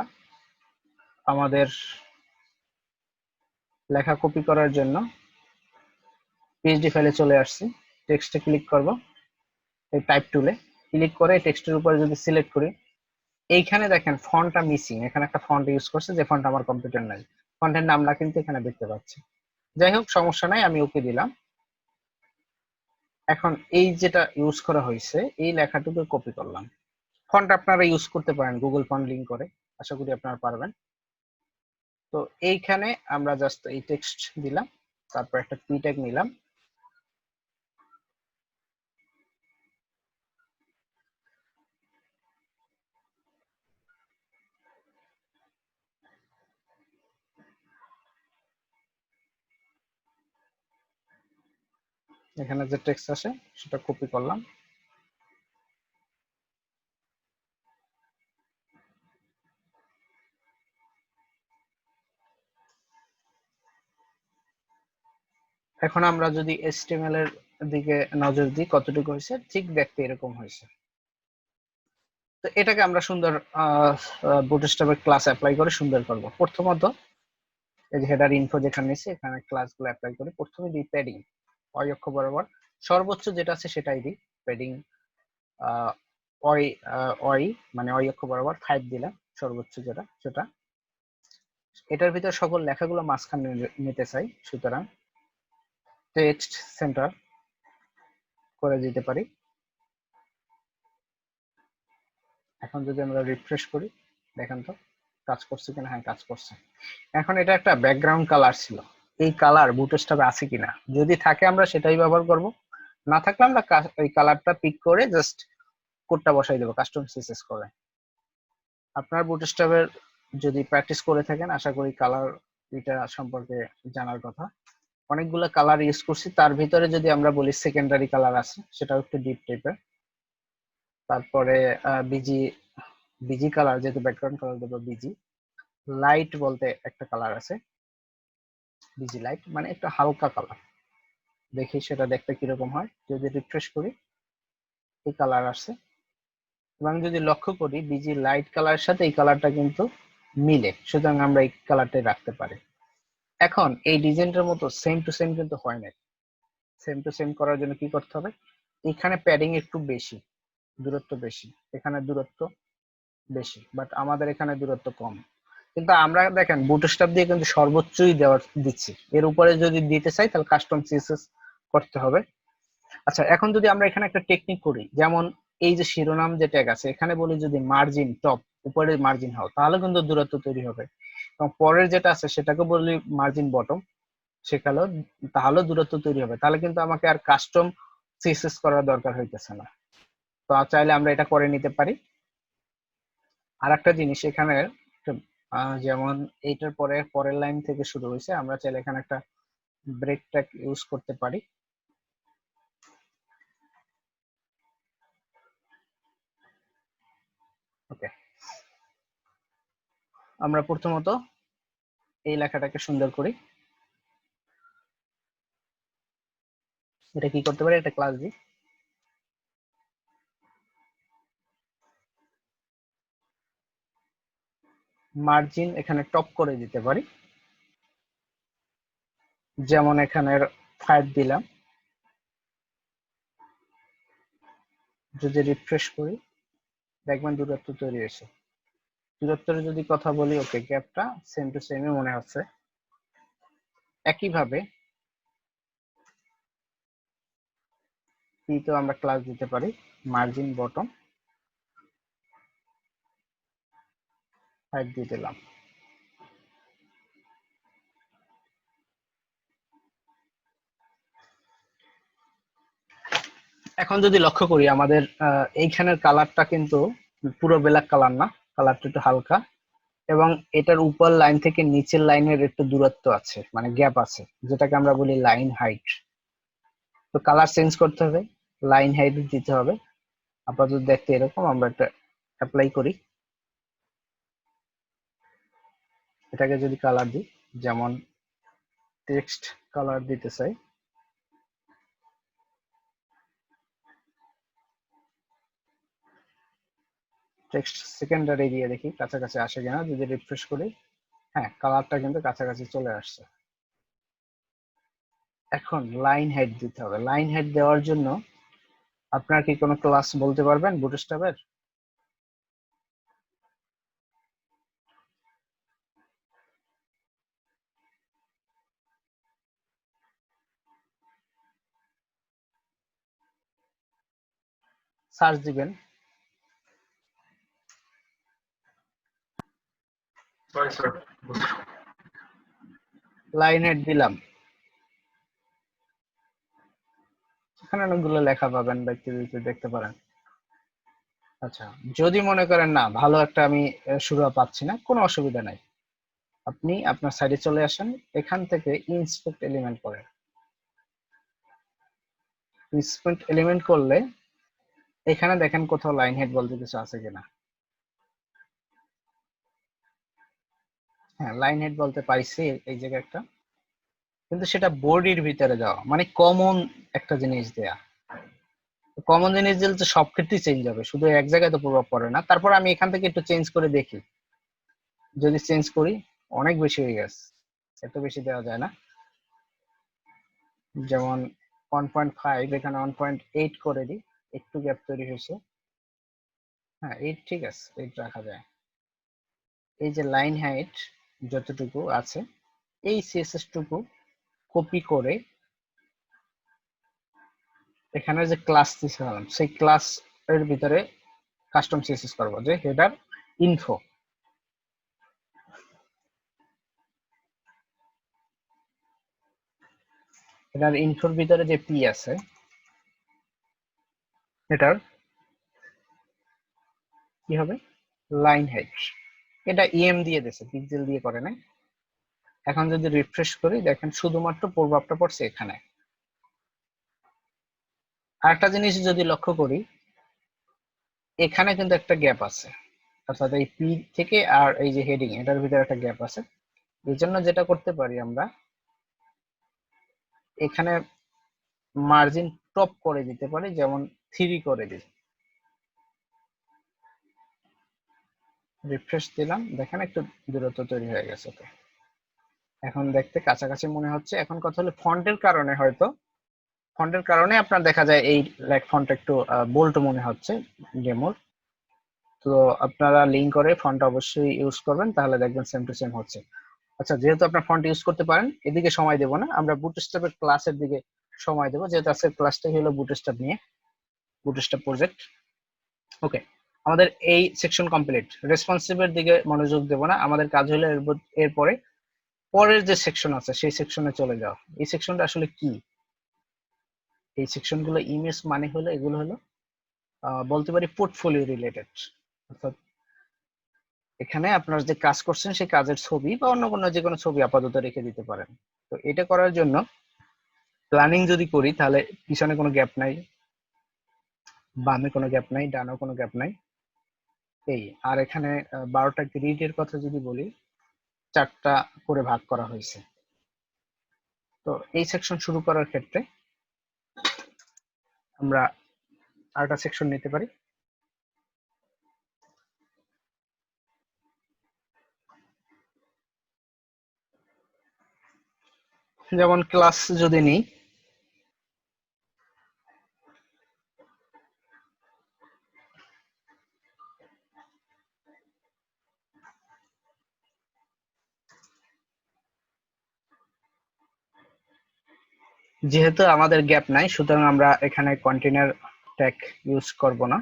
আমাদের লেখা কপি করার জন্য পিএইচডি ফাইলে চলে আসছি, টেক্সটে ক্লিক করব, এই টাইপ টুলে ক্লিক করে টেক্সটের উপরে যদি সিলেক্ট করি, এইখানে দেখেন ফন্টটা মিসিং, এখানে একটা ফন্ট ইউজ করছে যে ফন্ট আমার কম্পিউটার নাই, ফন্টের নামটা কিন্তু এখানে দেখতে পাচ্ছি। যাই হোক সমস্যা নাই, আমি ওকে দিলাম। এখন এই যেটা ইউজ করা হয়েছে এই লেখাটুকু কপি করলাম। ফন্ট আপনারা ইউজ করতে পারেন গুগল ফন্ট লিঙ্ক করে, আশা করি আপনারা পারবেন। তো এইখানে আমরা জাস্ট এই টেক্সট দিলাম, তারপর একটা পি ট্যাগ নিলাম, এখানে যে টেক্সট আছে সেটা কপি করলাম। এখন আমরা যদি HTML এর দিকে নজর দিই কতটুকু হয়েছে, ঠিক দেখতে এরকম হয়েছে। তো এটাকে আমরা সুন্দর বুটস্ট্র্যাপের ক্লাস অ্যাপ্লাই করে সুন্দর করব। প্রথমত এই যে হেডার ইনফো যেখানে নিয়েছি এখানে ক্লাসগুলো অ্যাপ্লাই করি। প্রথমে দিই প্যাডিং, ওয়াই অক্ষ বরাবর সর্বোচ্চ যেটা আছে সেটাই দিই। প্যাডিং ওয়াই ওয়াই মানে ওয়াই অক্ষ বরাবর 5 দিলাম সর্বোচ্চ যেটা সেটা। এটার ভিতর সকল লেখাগুলো মাঝখানে নিতে চাই, সুতরাং টেক্সট সেন্টার করে দিতে পারি। এখন যদি আমরা রিফ্রেশ করি দেখেন তো কাজ করছে কিনা। হ্যাঁ, কাজ করছে। এখন এটা একটা ব্যাকগ্রাউন্ড কালার ছিল, এই কালার বুটস্ট্র্যাপে আছে কিনা, যদি থাকে আমরা সেটাই ব্যবহার করব, না থাকলে আমরা এই কালারটা পিক করে জাস্ট কোডটা বসাই দেবো কাস্টম সিএসএস করে। আপনার বুটস্ট্র্যাপের যদি প্র্যাকটিস করে থাকেন আশা করি কালার এটা সম্পর্কে জানার কথা। অনেকগুলো কালার ইউজ করছি, তার ভিতরে যদি আমরা বলি সেকেন্ডারি কালার আছে সেটাও একটু ডিপ টাইপের। তারপরে বিজি বিজি কালার, যেহেতু ব্যাকগ্রাউন্ড কালার দেবো বিজি লাইট বলতে একটা কালার আছে, বিজি লাইট মানে একটু হালকা কালার। দেখি সেটা দেখতে কিরকম হয়। যদি রিফ্রেশ করি এই কালার আসছে, এবং যদি লক্ষ্য করি বিজি লাইট কালারের সাথে এই কালারটা কিন্তু মিলে, সুতরাং আমরা এই কালারটাই রাখতে পারি। এখন এই ডিজাইনটার মতো সেম টু সেম কিন্তু হয় না। সেম টু সেম করার জন্য কি করতে হবে, এখানে প্যাডিং একটু বেশি, দূরত্ব বেশি, এখানে দূরত্ব বেশি, বাট আমাদের এখানে দূরত্ব কম। কিন্তু আমরা দেখেন বুটস্ট্র্যাপ দিয়ে কিন্তু সর্বোচ্চই দেওয়ার দিচ্ছি, এর উপরে যদি দিতে চাই তাহলে কাস্টম সিএসএস করতে হবে। আচ্ছা, এখন যদি আমরা এখানে একটা টেকনিক করি, যেমন এই যে শিরোনাম যে ট্যাগ আছে এখানে বলি যদি মার্জিন টপ, উপরে মার্জিন হও, তাহলে কিন্তু দূরত্ব তৈরি হবে। এবং পরের যেটা আছে সেটাকে বলি মার্জিন বটম, সেখানেও তাহলে দূরত্ব তৈরি হবে। তাহলে কিন্তু আমাকে আর কাস্টম সিএসএস করার দরকার হইতেছে না। তো চাইলে আমরা এটা করে নিতে পারি। আর একটা জিনিস এখানে যেমন এইটার পরে পরের লাইন থেকে শুরু হয়েছে, আমরা চাইলে এখানে একটা ব্রেক ট্যাগ ইউজ করতে পারি। ওকে, আমরা প্রথমত এই লেখাটাকে সুন্দর করি। এটা কি করতে পারি, একটা ক্লাস দিই, মার্জিন এখানে টপ করে দিতে পারি, যেমন এখানের 5 দিলাম। যদি রিফ্রেশ করি দেখবেন দূরত্ব তৈরি হয়েছে। দূরত্বের যদি কথা বলি, ওকে গ্যাপটা সেম টু সেমই মনে হচ্ছে। একইভাবে তো আমরা ক্লাস দিতে পারি মার্জিন বটম 5 দিয়ে দিলাম। এখন যদি লক্ষ্য করি আমাদের এইখানের কালারটা কিন্তু পুরো ব্ল্যাক কালার না, কালারটা একটু হালকা, এবং এটার উপর লাইন থেকে নিচের লাইনের একটু দূরত্ব আছে, মানে গ্যাপ আছে, যেটাকে আমরা বলি লাইন হাইট। তো কালার চেঞ্জ করতে হবে, লাইন হাইট দিতে হবে। আপাতত দেখতে এরকম, আমরা একটা অ্যাপ্লাই করি। এটাকে যদি কালার দিই, যেমন টেক্সট কালার দিতে চাই, টেক্সট সেকেন্ডারি দিয়ে দেখি কাছাকাছি আসে কিনা। যদি রিফ্রেশ করি, হ্যাঁ কালারটা কিন্তু কাছাকাছি চলে আসছে। এখন লাইন হাইট দিতে হবে। লাইন হাইট দেওয়ার জন্য আপনার কি কোনো ক্লাস বলতে পারবেন বুটস্ট্র্যাপের? সার্চ দিবেন, লাইন হাইট দিলাম, এখানে অনেকগুলো লেখা পাবেন, ব্যক্তি দেখতে পারেন। আচ্ছা, যদি মনে করেন না ভালো একটা আমি সুরা পাচ্ছি না, কোনো অসুবিধা নাই, আপনি আপনার সাইডে চলে আসেন, এখান থেকে ইন্সপেক্ট এলিমেন্ট করেন। ইন্সপেক্ট এলিমেন্ট করলে এখানে দেখেন কোথাও লাইন হেড বলতে কিছু আছে কিনা। হ্যাঁ, লাইন হেড বলতে পাইছি এই জায়গায় একটা, কিন্তু সেটা বডির ভিতরে দেওয়া, মানে কমন একটা জিনিস দেয়া। কমন জিনিস দিলে সব ক্ষেত্রেই চেঞ্জ হবে, শুধু এক জায়গায় তো প্রভাব পড়ে না। তারপর আমি এখান থেকে একটু চেঞ্জ করে দেখি, যদি চেঞ্জ করি অনেক বেশি হয়ে গেছে, এত বেশি দেওয়া যায় না। যেমন 1.5 এখানে 1.8 করে দিই, একটু গ্যাপ তৈরি হয়েছে। হ্যাঁ 8 ঠিক আছে, 8 রাখা যায়। এই যে লাইন হাইট যতটুকু আছে এই সিএসএস টুকু কপি করে এখানে যে ক্লাস দিয়েছিলাম সেই ক্লাস এর ভিতরে কাস্টম সিএসএস করব, যে হেডার ইনফো। হেডার ইনফোর ভিতরে যে পি আছে এটার কি হবে, লাইন হাইট। এটা ইএম দিয়ে দিয়েছে, পিক্সেল দিয়ে করে নাই। এখন যদি রিফ্রেশ করি দেখেন শুধুমাত্র প্রভাবটা পড়ছে এখানে। আরেকটা জিনিস যদি লক্ষ্য করি, এখানে কিন্তু একটা গ্যাপ আছে, অর্থাৎ এই পি থেকে আর এই যে হেডিং এটার ভিতরে একটা গ্যাপ আছে। এই জন্য যেটা করতে পারি আমরা এখানে মার্জিন টপ করে দিতে পারি, যেমন 3 করে দিই। রিফ্রেশ দিলাম, দেখেন একটু দূরত্ব তৈরি হয়ে গেছে। তো এখন দেখতে কাছাকাছি মনে হচ্ছে। এখন কথা হলো ফন্টের কারণে, হয়তো ফন্টের কারণে আপনার দেখা যায় এই ফন্ট একটু বোল্ড মনে হচ্ছে ডেমোর। তো আপনারা লিঙ্ক করে ফন্ট অবশ্যই ইউজ করবেন, তাহলে দেখবেন সেম টু সেম হচ্ছে। আচ্ছা, যেহেতু আপনার ফন্ট ইউজ করতে পারেন, এদিকে সময় দেব না, আমরা বুটস্ট্র্যাপের ক্লাসের দিকে সময় দেব, যেহেতু আজকের ক্লাসটাই হলো বুটস্ট্র্যাপ নিয়ে, বুটস্ট্র্যাপ প্রজেক্ট। ওকে, আমাদের এই সেকশন কমপ্লিট। রেসপন্সিভের দিকে মনোযোগ দেব না, আমাদের কাজ হলো এরপরে পরের যে সেকশন আছে সেই সেকশনে চলে যাওয়া। এই সেকশনটা আসলে কি, এই সেকশনগুলো ইমেজ মানে হলো এগুলো হলো বলতে পারি পোর্টফোলিও রিলেটেড, অর্থাৎ এখানে আপনার যে কাজ করছেন সেই কাজের ছবি বা অন্য কোনো যে কোনো ছবি আপাতত রেখে দিতে পারেন। তো এটা করার জন্য প্ল্যানিং যদি করি তাহলে পিছনে কোনো গ্যাপ নাই, বামে কোনো গ্যাপ নাই, ডানেও কোনো গ্যাপ নাই। এই আর এখানে 12টা গ্রিডের কথা যদি বলি, 4টা করে ভাগ করা হয়েছে। তো এই সেকশন শুরু করার ক্ষেত্রে আমরা আরেকটা সেকশন নিতে পারি। যেমন ক্লাস যদি নিই, যেহেতু আমাদের গ্যাপ নাই সুতরাং আমরা এখানে কন্টেইনার ট্যাগ ইউজ করব না,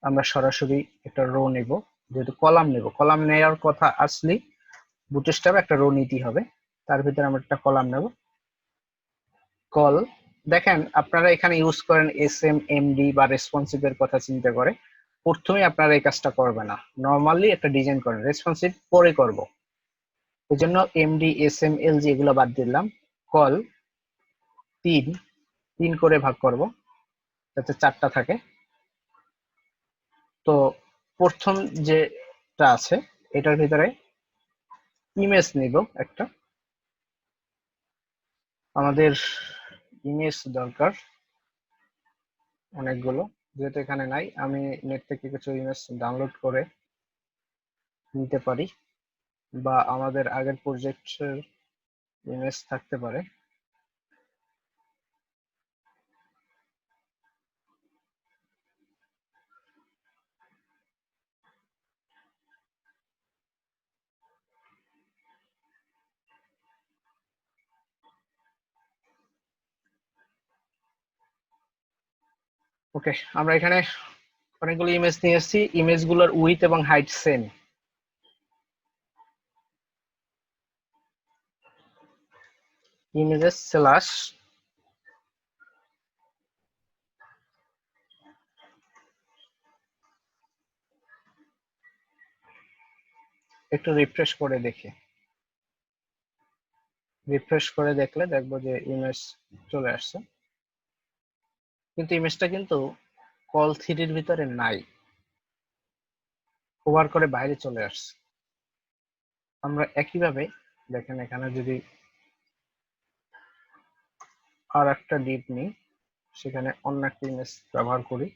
আমরা সরাসরি একটা রো নেব। যেহেতু কলাম নেব, কলাম নেওয়ার কথা আসলে বুটস্ট্র্যাপে একটা রো নিতে হবে, তার ভিতরে আমরা একটা কলাম নেব। কল, দেখেন আপনারা এখানে ইউজ করেন এসএমএমডি বা রেসপন্সিভ এর কথা চিন্তা করে, প্রথমে আপনারা এই কাজটা করবে না, নরমালি একটা ডিজাইন করেন, রেসপন্সিভ পরে করব। এই জন্য এমডি এসএমএলজি এগুলো বাদ দিলাম। কল 3 করে ভাগ করব যাতে 4টা থাকে। তো প্রথম যেটা আছে এটার ভিতরে ইমেজ নিব একটা, আমাদের ইমেজ দরকার অনেকগুলো, যেহেতু এখানে নাই আমি নেট থেকে কিছু ইমেজ ডাউনলোড করে নিতে পারি, বা আমাদের আগের প্রজেক্টের ইমেজ থাকতে পারে। ওকে, আমরা এখানে অনেকগুলো ইমেজ নিয়ে এসেছি, ইমেজগুলোর উইথ এবং হাইট সেম। ইমেজেস স্ল্যাশ একটু রিফ্রেশ করে দেখি, রিফ্রেশ করে দেখলে দেখবো যে ইমেজ চলে আসছে, কিন্তু ইমেজটা কিন্তু কল 3 ভিতরে নাই, ওভার করে বাইরে চলে আসছে। আমরা একইভাবে দেখেন এখানে যদি আর একটা ডিপ নিই, সেখানে অন্য একটা ইমেজ ব্যবহার করি,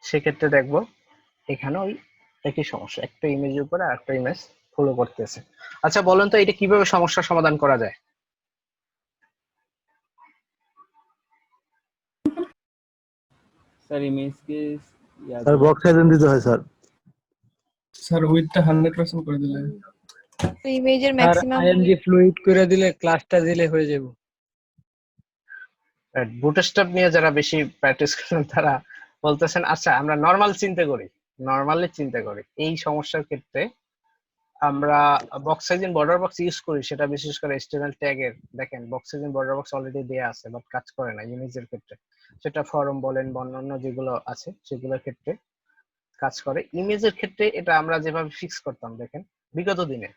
সেক্ষেত্রে দেখবো এখানে ওই একই সমস্যা, একটা ইমেজের উপরে আরেকটা ইমেজ ফলো করতেছে। আচ্ছা বলেন তো এটা কিভাবে সমস্যার সমাধান করা যায়? স্যার ইমেজকে স্যার বক্স সাইজ দিতে হয় স্যার। স্যার উইথটা 100% করে দিলে তো ইমেজের আর ম্যাক্সিমাম আইএমজি ফ্লুইড করে দিলে ক্লাসটা দিলে হয়ে যাবে। বুটস্ট্র্যাপ নিয়ে যারা বেশি প্র্যাকটিস করেন তারা বলতেছেন আচ্ছা আমরা নর্মাল চিন্তা করি, নর্মালি চিন্তা করি এই সমস্যার ক্ষেত্রে আমরা box sizing border box use করি, সেটা বিশেষ করে HTML ট্যাগের দেখেন box sizing border box already দেয়া আছে বাট কাজ করে না ইমেজের ক্ষেত্রে, সেটা ফরম বলেন বা অন্যান্য যেগুলো আছে সেগুলোর ক্ষেত্রে কাজ করে। ইমেজের ক্ষেত্রে এটা আমরা যেভাবে ফিক্স করতাম দেখেন বিগত দিনে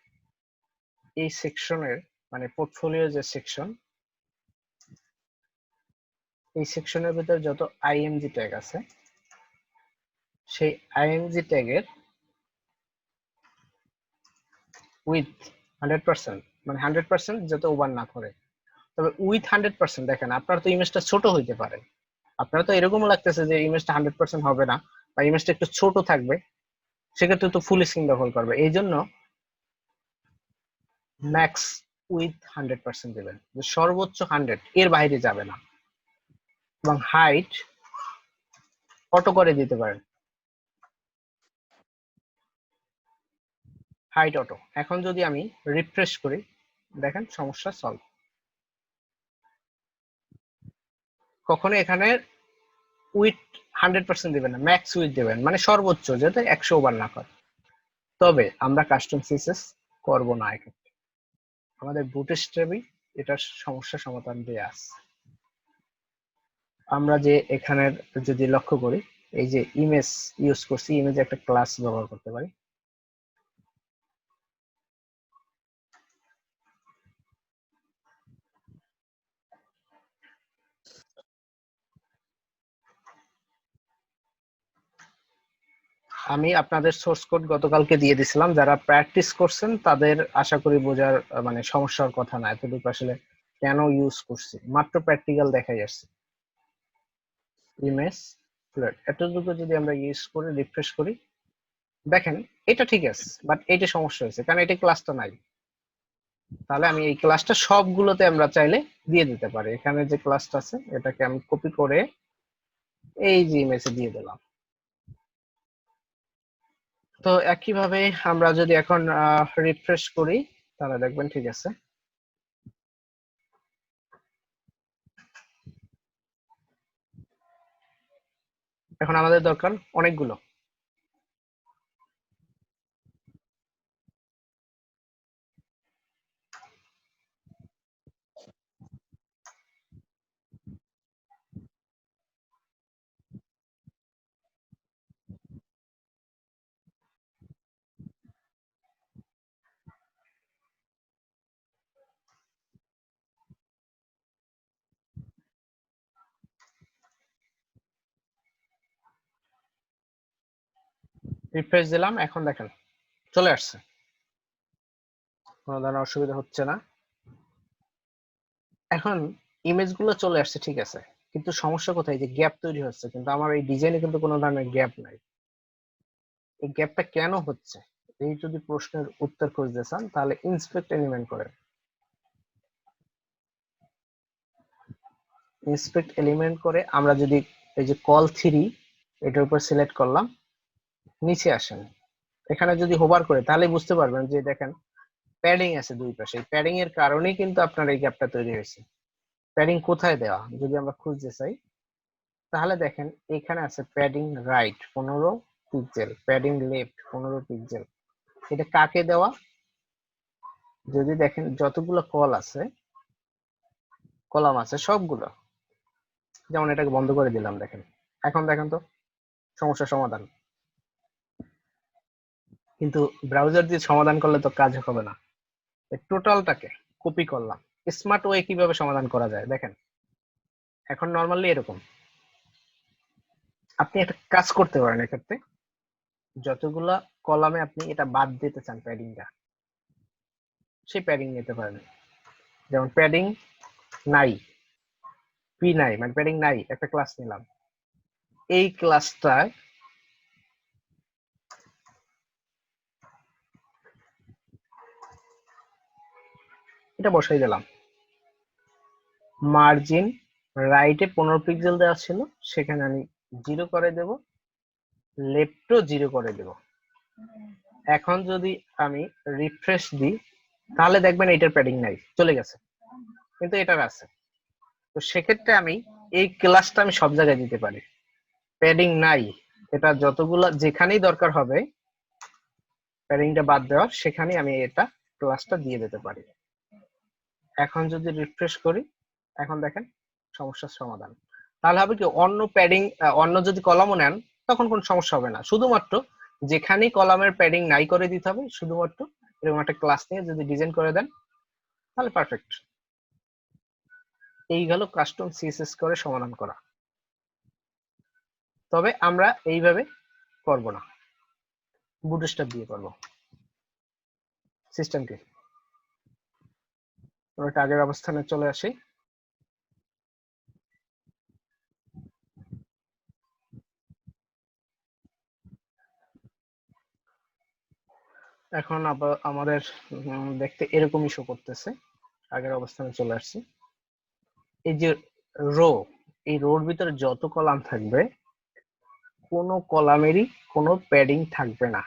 এই সেকশনের মানে পোর্টফোলিও যে সেকশন, এই সেকশনের ভিতরে যত আইএমজি ট্যাগ আছে সেই আইএমজি ট্যাগের উইথ 100% মানে 100% যাতে ওভার না করে, তবে উইথ 100% দেখেন আপনার তো ইমেজটা ছোট হইতে পারে, আপনার তো এরকম লাগতেছে যে ইমেজটা 100% হবে না বা ইমেজটা একটু ছোট থাকবে, সেক্ষেত্রে তো ফুল স্ক্রিন ব্যবহার করবে, এই জন্য ম্যাক্স উইথ 100% দেবেন, যে সর্বোচ্চ 100 এর বাইরে যাবে না। এবং হাইট অটো করে দিতে পারেন, হাইট অটো। এখন যদি আমি রিফ্রেশ করি দেখেন সমস্যা সলভ। কখনো এখানে উইথ 100% দিবেন না, ম্যাক্স উইথ দেবেন মানে সর্বোচ্চ যাতে 100 ওভার না করে। তবে আমরা কাস্টম সিএসএস করব না এক্ষেত্রে, আমাদের বুটস্ট্র্যাপই এটার সমস্যা সমাধান দিয়ে আছে। আমরা যে এখানের যদি লক্ষ্য করি এই যে ইমেজ ইউজ করছি, ইমেজে একটা ক্লাস ব্যবহার করতে পারি, আমি আপনাদের সোর্স কোড গতকালকে দিয়ে দিছিলাম, যারা প্র্যাকটিস করছেন তাদের আশা করি বোঝার মানে সমস্যার কথা না, এতটুকু আসলে কেন ইউজ করছি মাত্র প্র্যাকটিক্যাল দেখাই আসছে। ইমেজ ফ্লোট এতটুকু যদি আমরা ইউজ করে রিফ্রেশ করি দেখেন এটা ঠিক আছে, বাট এইটা সমস্যা হয়েছে কারণ এটা ক্লাসটা নাই। তাহলে আমি এই ক্লাসটা সবগুলোতে আমরা চাইলে দিয়ে দিতে পারি, এখানে যে ক্লাসটা আছে এটাকে আমি কপি করে এই যে ইমেজে দিয়ে দিলাম। তো একইভাবে আমরা যদি এখন রিফ্রেশ করি তাহলে দেখবেন ঠিক আছে। এখন আমাদের দরকার অনেকগুলো, রিফ্রেশ দিলাম এখন দেখেন চলে আসছে, কোনো ধরনের অসুবিধা হচ্ছে না। এখন ইমেজ গুলো চলে আসছে ঠিক আছে, কিন্তু সমস্যা কোথায় যে গ্যাপ তৈরি হচ্ছে, কিন্তু আমার এই ডিজাইনে কিন্তু কোনো ধরনের গ্যাপ নাই। এই গ্যাপটা কেন হচ্ছে এই যদি প্রশ্নের উত্তর খুঁজতে চান তাহলে ইন্সপেক্ট এলিমেন্ট করেন। ইন্সপেক্ট এলিমেন্ট করে আমরা যদি এই যে কল 3 এটার উপর সিলেক্ট করলাম, নিচে আসেন, এখানে যদি হোভার করে তাহলে বুঝতে পারবেন যে দেখেন প্যাডিং আছে দুই পাশে, এই প্যাডিং এর কারণেই কিন্তু আপনার এই গ্যাপটা তৈরি হয়েছে। প্যাডিং কোথায় দেওয়া যদি আমরা খুঁজতে চাই তাহলে দেখেন এখানে আছে padding right 15 pixel, padding left 15 pixel. এটা কাকে দেওয়া? যদি দেখেন যতগুলো কল আছে কলাম আছে সবগুলো, যেমন এটাকে বন্ধ করে দিলাম দেখেন, এখন দেখেন তো সমস্যার সমাধান। কিন্তু ব্রাউজার দিয়ে সমাধান করলে তো কাজ হবে না, টোটালটাকে কপি করলাম। স্মার্ট ওয়ে কিভাবে সমাধান করা যায় দেখেন, এখন নরমালি এরকম আপনি একটা কাজ করতে পারেন, এক্ষেত্রে যতগুলা কলামে আপনি এটা বাদ দিতে চান প্যাডিংটা, সেই প্যাডিং নিতে পারেন। যেমন প্যাডিং নাই পি নাই মানে প্যাডিং নাই, একটা ক্লাস নিলাম, এই ক্লাসটা এটা বসাই দিলাম, মার্জিন রাইটে 15 পিক্সেল দেওয়া ছিল, সেখানে আমি 0 করে দেব, লেফটও 0 করে দেব। এখন যদি আমি রিফ্রেশ দিই তাহলে দেখবেন এটার প্যাডিং নাই, চলে গেছে, কিন্তু এটার আছে। তো সেক্ষেত্রে আমি এই ক্লাসটা আমি সব জায়গায় দিতে পারি, প্যাডিং নাই এটা যতগুলো যেখানেই দরকার হবে প্যাডিংটা বাদ দেওয়ার, সেখানেই আমি এটা ক্লাসটা দিয়ে দিতে পারি। এখন যদি রিফ্রেশ করি, এখন দেখেন সমস্যার সমাধান। তাহলে হবে কি, অন্য প্যাডিং অন্য যদি কলামও নেন তখন কোনো সমস্যা হবে না, শুধুমাত্র যেখানেই কলামের প্যাডিং নাই করে দিতে হবে, শুধুমাত্র এরকম একটা ক্লাস নিয়ে যদি ডিজাইন করে দেন তাহলে পারফেক্ট। এই গেল কাস্টম সিএসএস করে সমাধান করা। তবে আমরা এইভাবে করব না, বুটস্ট্র্যাপ দিয়ে করব। সিস্টেম কি, আমরা আগের অবস্থানে চলে আসি। এখন আবার আমাদের দেখতে এরকমই শো করতেছে, আগের অবস্থানে চলে আসছি। এই যে রো, এই রোর ভিতরে যত কলাম থাকবে কোনো কলামেরই কোনো প্যাডিং থাকবে না,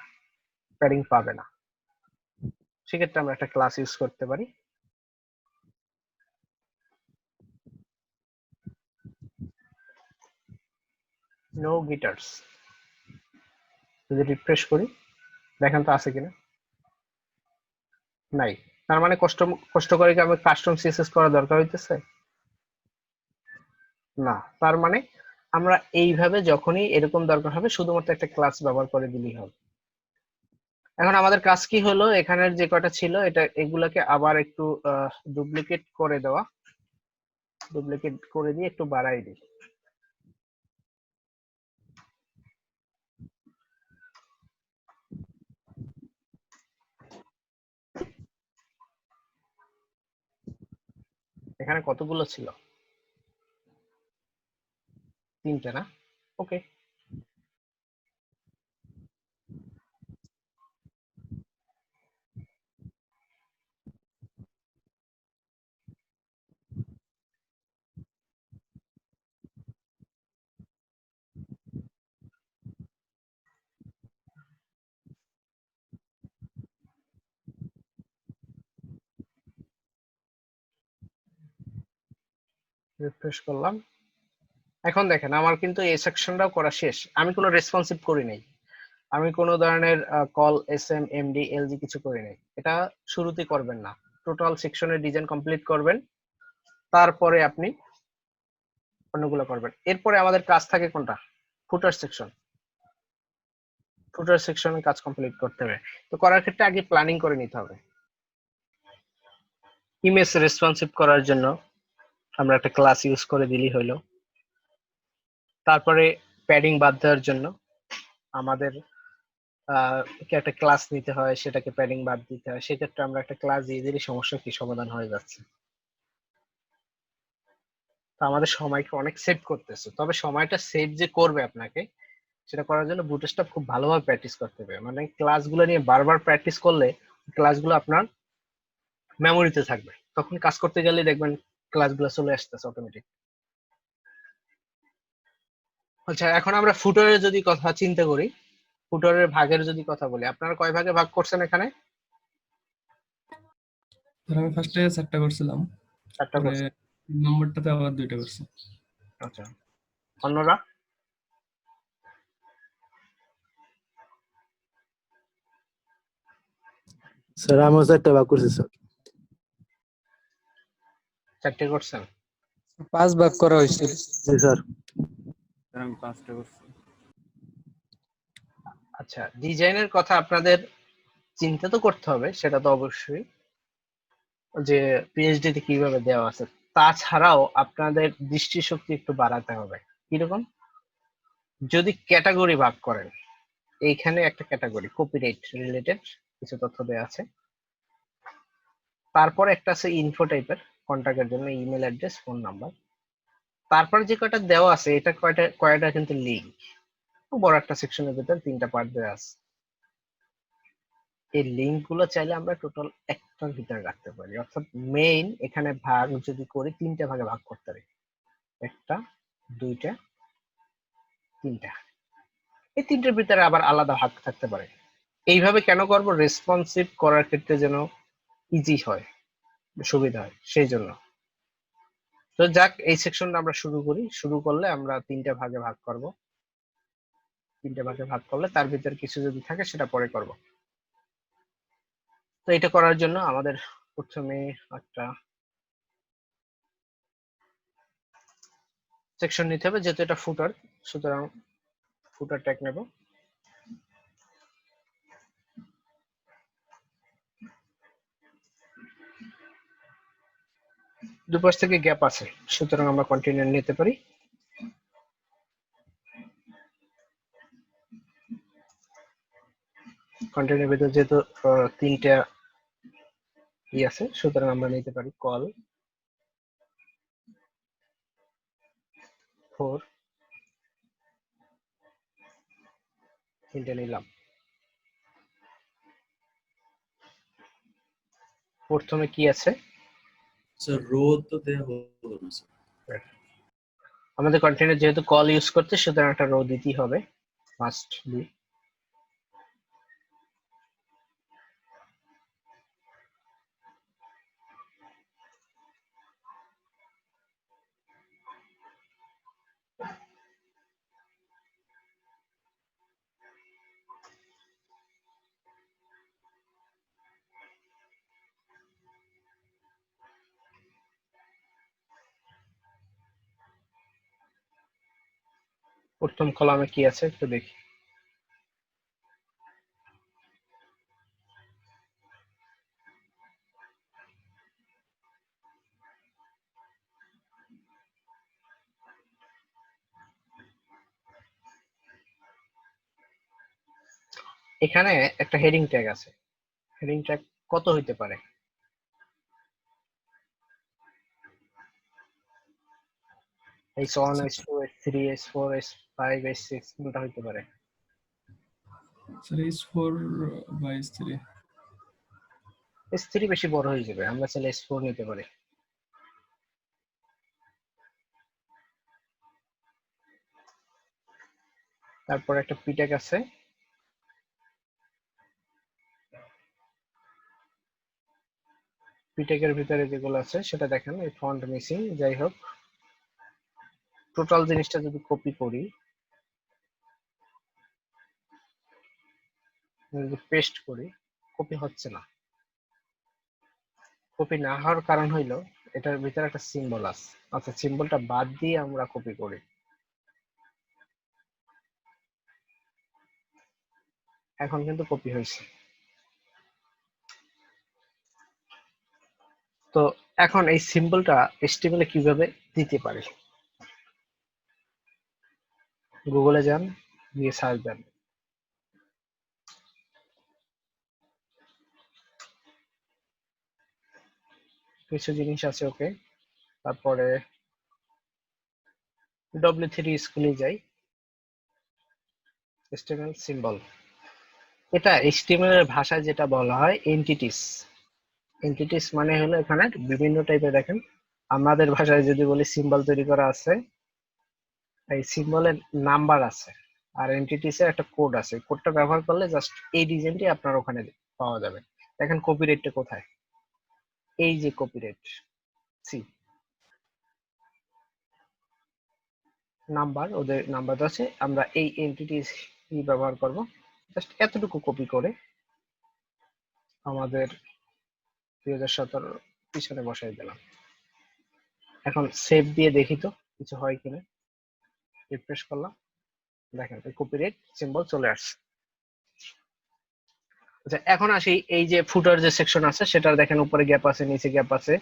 প্যাডিং পাবে না। সেক্ষেত্রে আমরা একটা ক্লাস ইউজ করতে পারি, নো গিটার্স। যদি রিফ্রেশ করি দেখেন তো আছে কিনা, নাই। তার মানে কষ্ট করে কি আমি কাস্টম সিএসএস করা দরকার হইতেছে না। তার মানে আমরা এইভাবে যখনই এরকম দরকার হবে শুধুমাত্র একটা ক্লাস ব্যবহার করে দিলেই হবে। এখন আমাদের কাজ কি হলো, এখানের যে কয়টা ছিল এটা এগুলাকে আবার একটু ডুপ্লিকেট করে দেওয়া, ডুপ্লিকেট করে দিয়ে একটু বাড়াই দিই। এখানে কতগুলো ছিল, 3টে না? ওকে, রিফ্রেশ করলাম। এখন দেখেন আমার কিন্তু এই সেকশনটাও করা শেষ, আমি কোনো রেসপন্সিভ করি নাই, আমি কোনো ধরনের কল এসএম এমডি এলজি কিছু করি নাই। এটা শুরুতে করবেন না, টোটাল সেকশনের ডিজাইন কমপ্লিট করবেন, তারপরে আপনি অন্যগুলো করবেন। এরপরে আমাদের কাজ থাকে কোনটা, ফুটার সেকশন। ফুটার সেকশনে কাজ কমপ্লিট করতে হবে, তো করার ক্ষেত্রে আগে প্ল্যানিং করে নিতে হবে। ইমেজ রেসপন্সিভ করার জন্য আমরা একটা ক্লাস ইউজ করে দিলেই হলো। তারপরে প্যাডিং বাদ দেওয়ার জন্য আমাদের একটা ক্লাস নিতে হয়, সেটাকে প্যাডিং বাদ দিতে হয়, সেক্ষেত্রে আমরা একটা ক্লাস দিয়ে দিলে সমস্যা কি সমাধান হয়ে যাচ্ছে। তো আমাদের সময়কে অনেক সেভ করতেছে, তবে সময়টা সেভ যে করবে আপনাকে সেটা করার জন্য বুটস্ট্র্যাপ খুব ভালোভাবে প্র্যাকটিস করতে হবে। মানে ক্লাসগুলো নিয়ে বারবার প্র্যাকটিস করলে ক্লাসগুলো আপনার মেমোরিতে থাকবে, তখন কাজ করতে গেলে দেখবেন ক্লাসগুলো চলে আসতেছে অটোমেটিক। আচ্ছা, এখন আমরা ফুটারের যদি কথা চিন্তা করি, ফুটারের ভাগের যদি কথা বলি, আপনারা কয় ভাগে ভাগ করছেন এখানে? স্যার আমি ফার্স্টে 4টা করছিলাম, 4টা পরে করছেন। 3 নম্বরটাতে আবার 2টা করছি। আচ্ছা, অন্যরা? স্যার আমিও 4টা ভাগ করছি স্যার। 4টে করছেন? 5 ভাগ করা হয়েছিল। জি স্যার। স্যার আমি 5টা করছি। আচ্ছা, ডিজাইনের কথা আপনাদের চিন্তা তো করতে হবে, সেটা তো অবশ্যই, যে পিএইচডি তে কিভাবে দেওয়া আছে। তাছাড়াও আপনাদের দৃষ্টিশক্তি একটু বাড়াতে হবে। কিরকম? যদি ক্যাটাগরি ভাগ করেন, এইখানে একটা ক্যাটাগরি কপিরাইট রিলেটেড কিছু তথ্য দেওয়া আছে, তারপর একটা আছে ইনফো টাইপের, কন্ট্যাক্টের জন্য ইমেল অ্যাড্রেস, ফোন নাম্বার, তারপর যে কয়টা দেওয়া আছে এটা কয়টা কিন্তু লিঙ্ক, বড় একটা সেকশনের ভিতর 3টা পার্ট দেওয়া আছে। এই লিঙ্ক গুলো চাইলে আমরা টোটাল একটার ভিতরে রাখতে পারি, অর্থাৎ মেইন এখানে ভাগ যদি করি 3টে ভাগে ভাগ করতে পারি, 1টা 2টা 3টা। এই 3টের ভিতরে আবার আলাদা ভাগ থাকতে পারে। এইভাবে কেন করব, রেসপন্সিভ করার ক্ষেত্রে যেন ইজি হয়, সুবিধা হয় সেই জন্য। তো যাক, এই সেকশনটা আমরা শুরু করি। শুরু করলে আমরা 3টে ভাগে ভাগ করব, 3টে ভাগে ভাগ করলে তার ভিতরে কিছু যদি থাকে সেটা পরে করব। তো এটা করার জন্য আমাদের প্রথমে একটা সেকশন নিতে হবে, যেহেতু এটা ফুটার, সুতরাং ফুটার ট্যাগ নেব। দুপাশ থেকে গ্যাপ আছে, সুতরাং আমরা কন্টিনিউ নিতে পারি। কন্টিনিউর ভিতর যেহেতু 3টা আছে, সুতরাং আমরা নিতে পারি কল 4, 3টে নিলাম। প্রথমে কি আছে, স্যার রো তো দেয়া হলো না স্যার। আমাদের কন্টিনিউ যেহেতু কল ইউজ করতে, সুতরাং একটা রো দিতেই হবে, মাস্ট বি। প্রথম কলামে কি আছে একটু দেখি। এখানে একটা হেডিং ট্যাগ আছে, হেডিং ট্যাগ কত হইতে পারে? S1, S2, S3, S4, S5, S6 কোনটা হইতে পারে? স্যার S4 বা S3। S3 বেশি বড় হয়ে যাবে, আমরা চাইলে S4 নিতে পারি। তারপর একটা p ট্যাগ আছে, p ট্যাগের ভিতরে যেগুলো আছে সেটা দেখেন, এই ফন্ট মিসিং। যাই হোক, টোটাল জিনিসটা যদি কপি করি, যদি পেস্ট করি, কপি হচ্ছে না। কপি না হওয়ার কারণ হইলো এটার ভিতরে একটা সিম্বল আছে, অর্থাৎ সিম্বলটা বাদ দিয়ে আমরা কপি করি। এখন কিন্তু কপি হয়েছে। তো এখন এই সিম্বলটা HTML এ কিভাবে দিতে পারি? গুগলে যান, গিয়ে সার্চ দেন, কিছু জিনিস আছে ওকে। তারপরে W3 স্কুলে যাই, HTML সিম্বল। এটা HTML এর ভাষায় যেটা বলা হয় এন্টিটিস। এন্টিটিস মানে হলো এখানে বিভিন্ন টাইপের, দেখেন আমাদের ভাষায় যদি বলি সিম্বল তৈরি করা আছে, এই সিম্বলের নাম্বার আছে, আর এন্টিটিসের একটা কোড আছে। কোডটা ব্যবহার করলে জাস্ট এই ডিজাইনটি আপনার ওখানে পাওয়া যাবে। দেখেন কপিরাইটটা কোথায়, এই যে কপিরাইট, সি নাম্বার, ওদের নাম্বার আছে। আমরা এই এন্টিটিস ব্যবহার করব, জাস্ট এতটুকু কপি করে আমাদের 2017 পিছনে বসাই দিলাম। এখন সেভ দিয়ে দেখি তো কিছু হয় কিনা। রিফ্রেশ করলাম, দেখেন এই কপিরাইট সিম্বল চলে আসছে। আচ্ছা, এখন আসি এই যে ফুটার যে সেকশন আছে সেটার দেখেন উপরে গ্যাপ আছে, নিচে গ্যাপ আছে।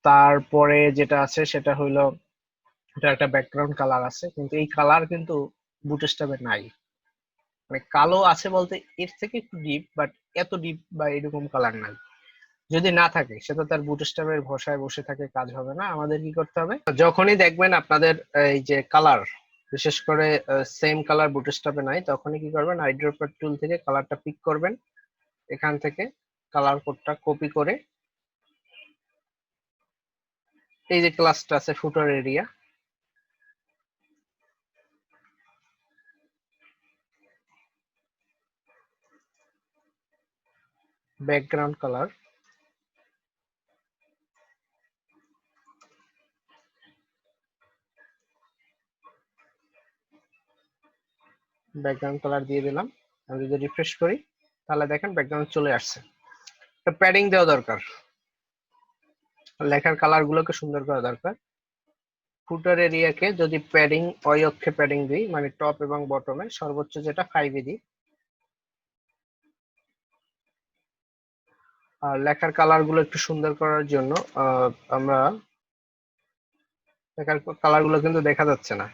তারপরে যেটা আছে সেটা হইলো, এটা একটা ব্যাকগ্রাউন্ড কালার আছে, কিন্তু এই কালার কিন্তু বুটস্ট্র্যাপে নাই। মানে কালো আছে বলতে এর থেকে একটু ডিপ, বাট এত ডিপ বা এরকম কালার নাই। যদি না থাকে সে তো তার বুটস্ট্র্যাপের ভরসায় বসে থাকে, কাজ হবে না। আমাদের কি করতে হবে, যখনই দেখবেন আপনাদের এই যে কালার, বিশেষ করে সেম কালার বুটস্ট্র্যাপে নাই, তখনই কি করবেন, আইড্রপার টুল থেকে কালারটা পিক করবেন, এখান থেকে কালার কোডটা কপি করে এই যে ক্লাসটা আছে footer area, background colour, background colour দিয়ে দিলাম। আমি যদি রিফ্রেশ করি তাহলে দেখেন ব্যাকগ্রাউন্ড চলে আসছে। প্যাডিং দেওয়া দরকার, লেখার কালার গুলোকে সুন্দর করা দরকার। ফুটার এরিয়াকে যদি প্যাডিং ওই অক্ষে প্যাডিং দিই, মানে টপ এবং বটমে সর্বোচ্চ যেটা 5 এ দিই, আর লেখার কালার গুলো একটু সুন্দর করার জন্য আমরা লেখার কালার গুলো কিন্তু দেখা যাচ্ছে না,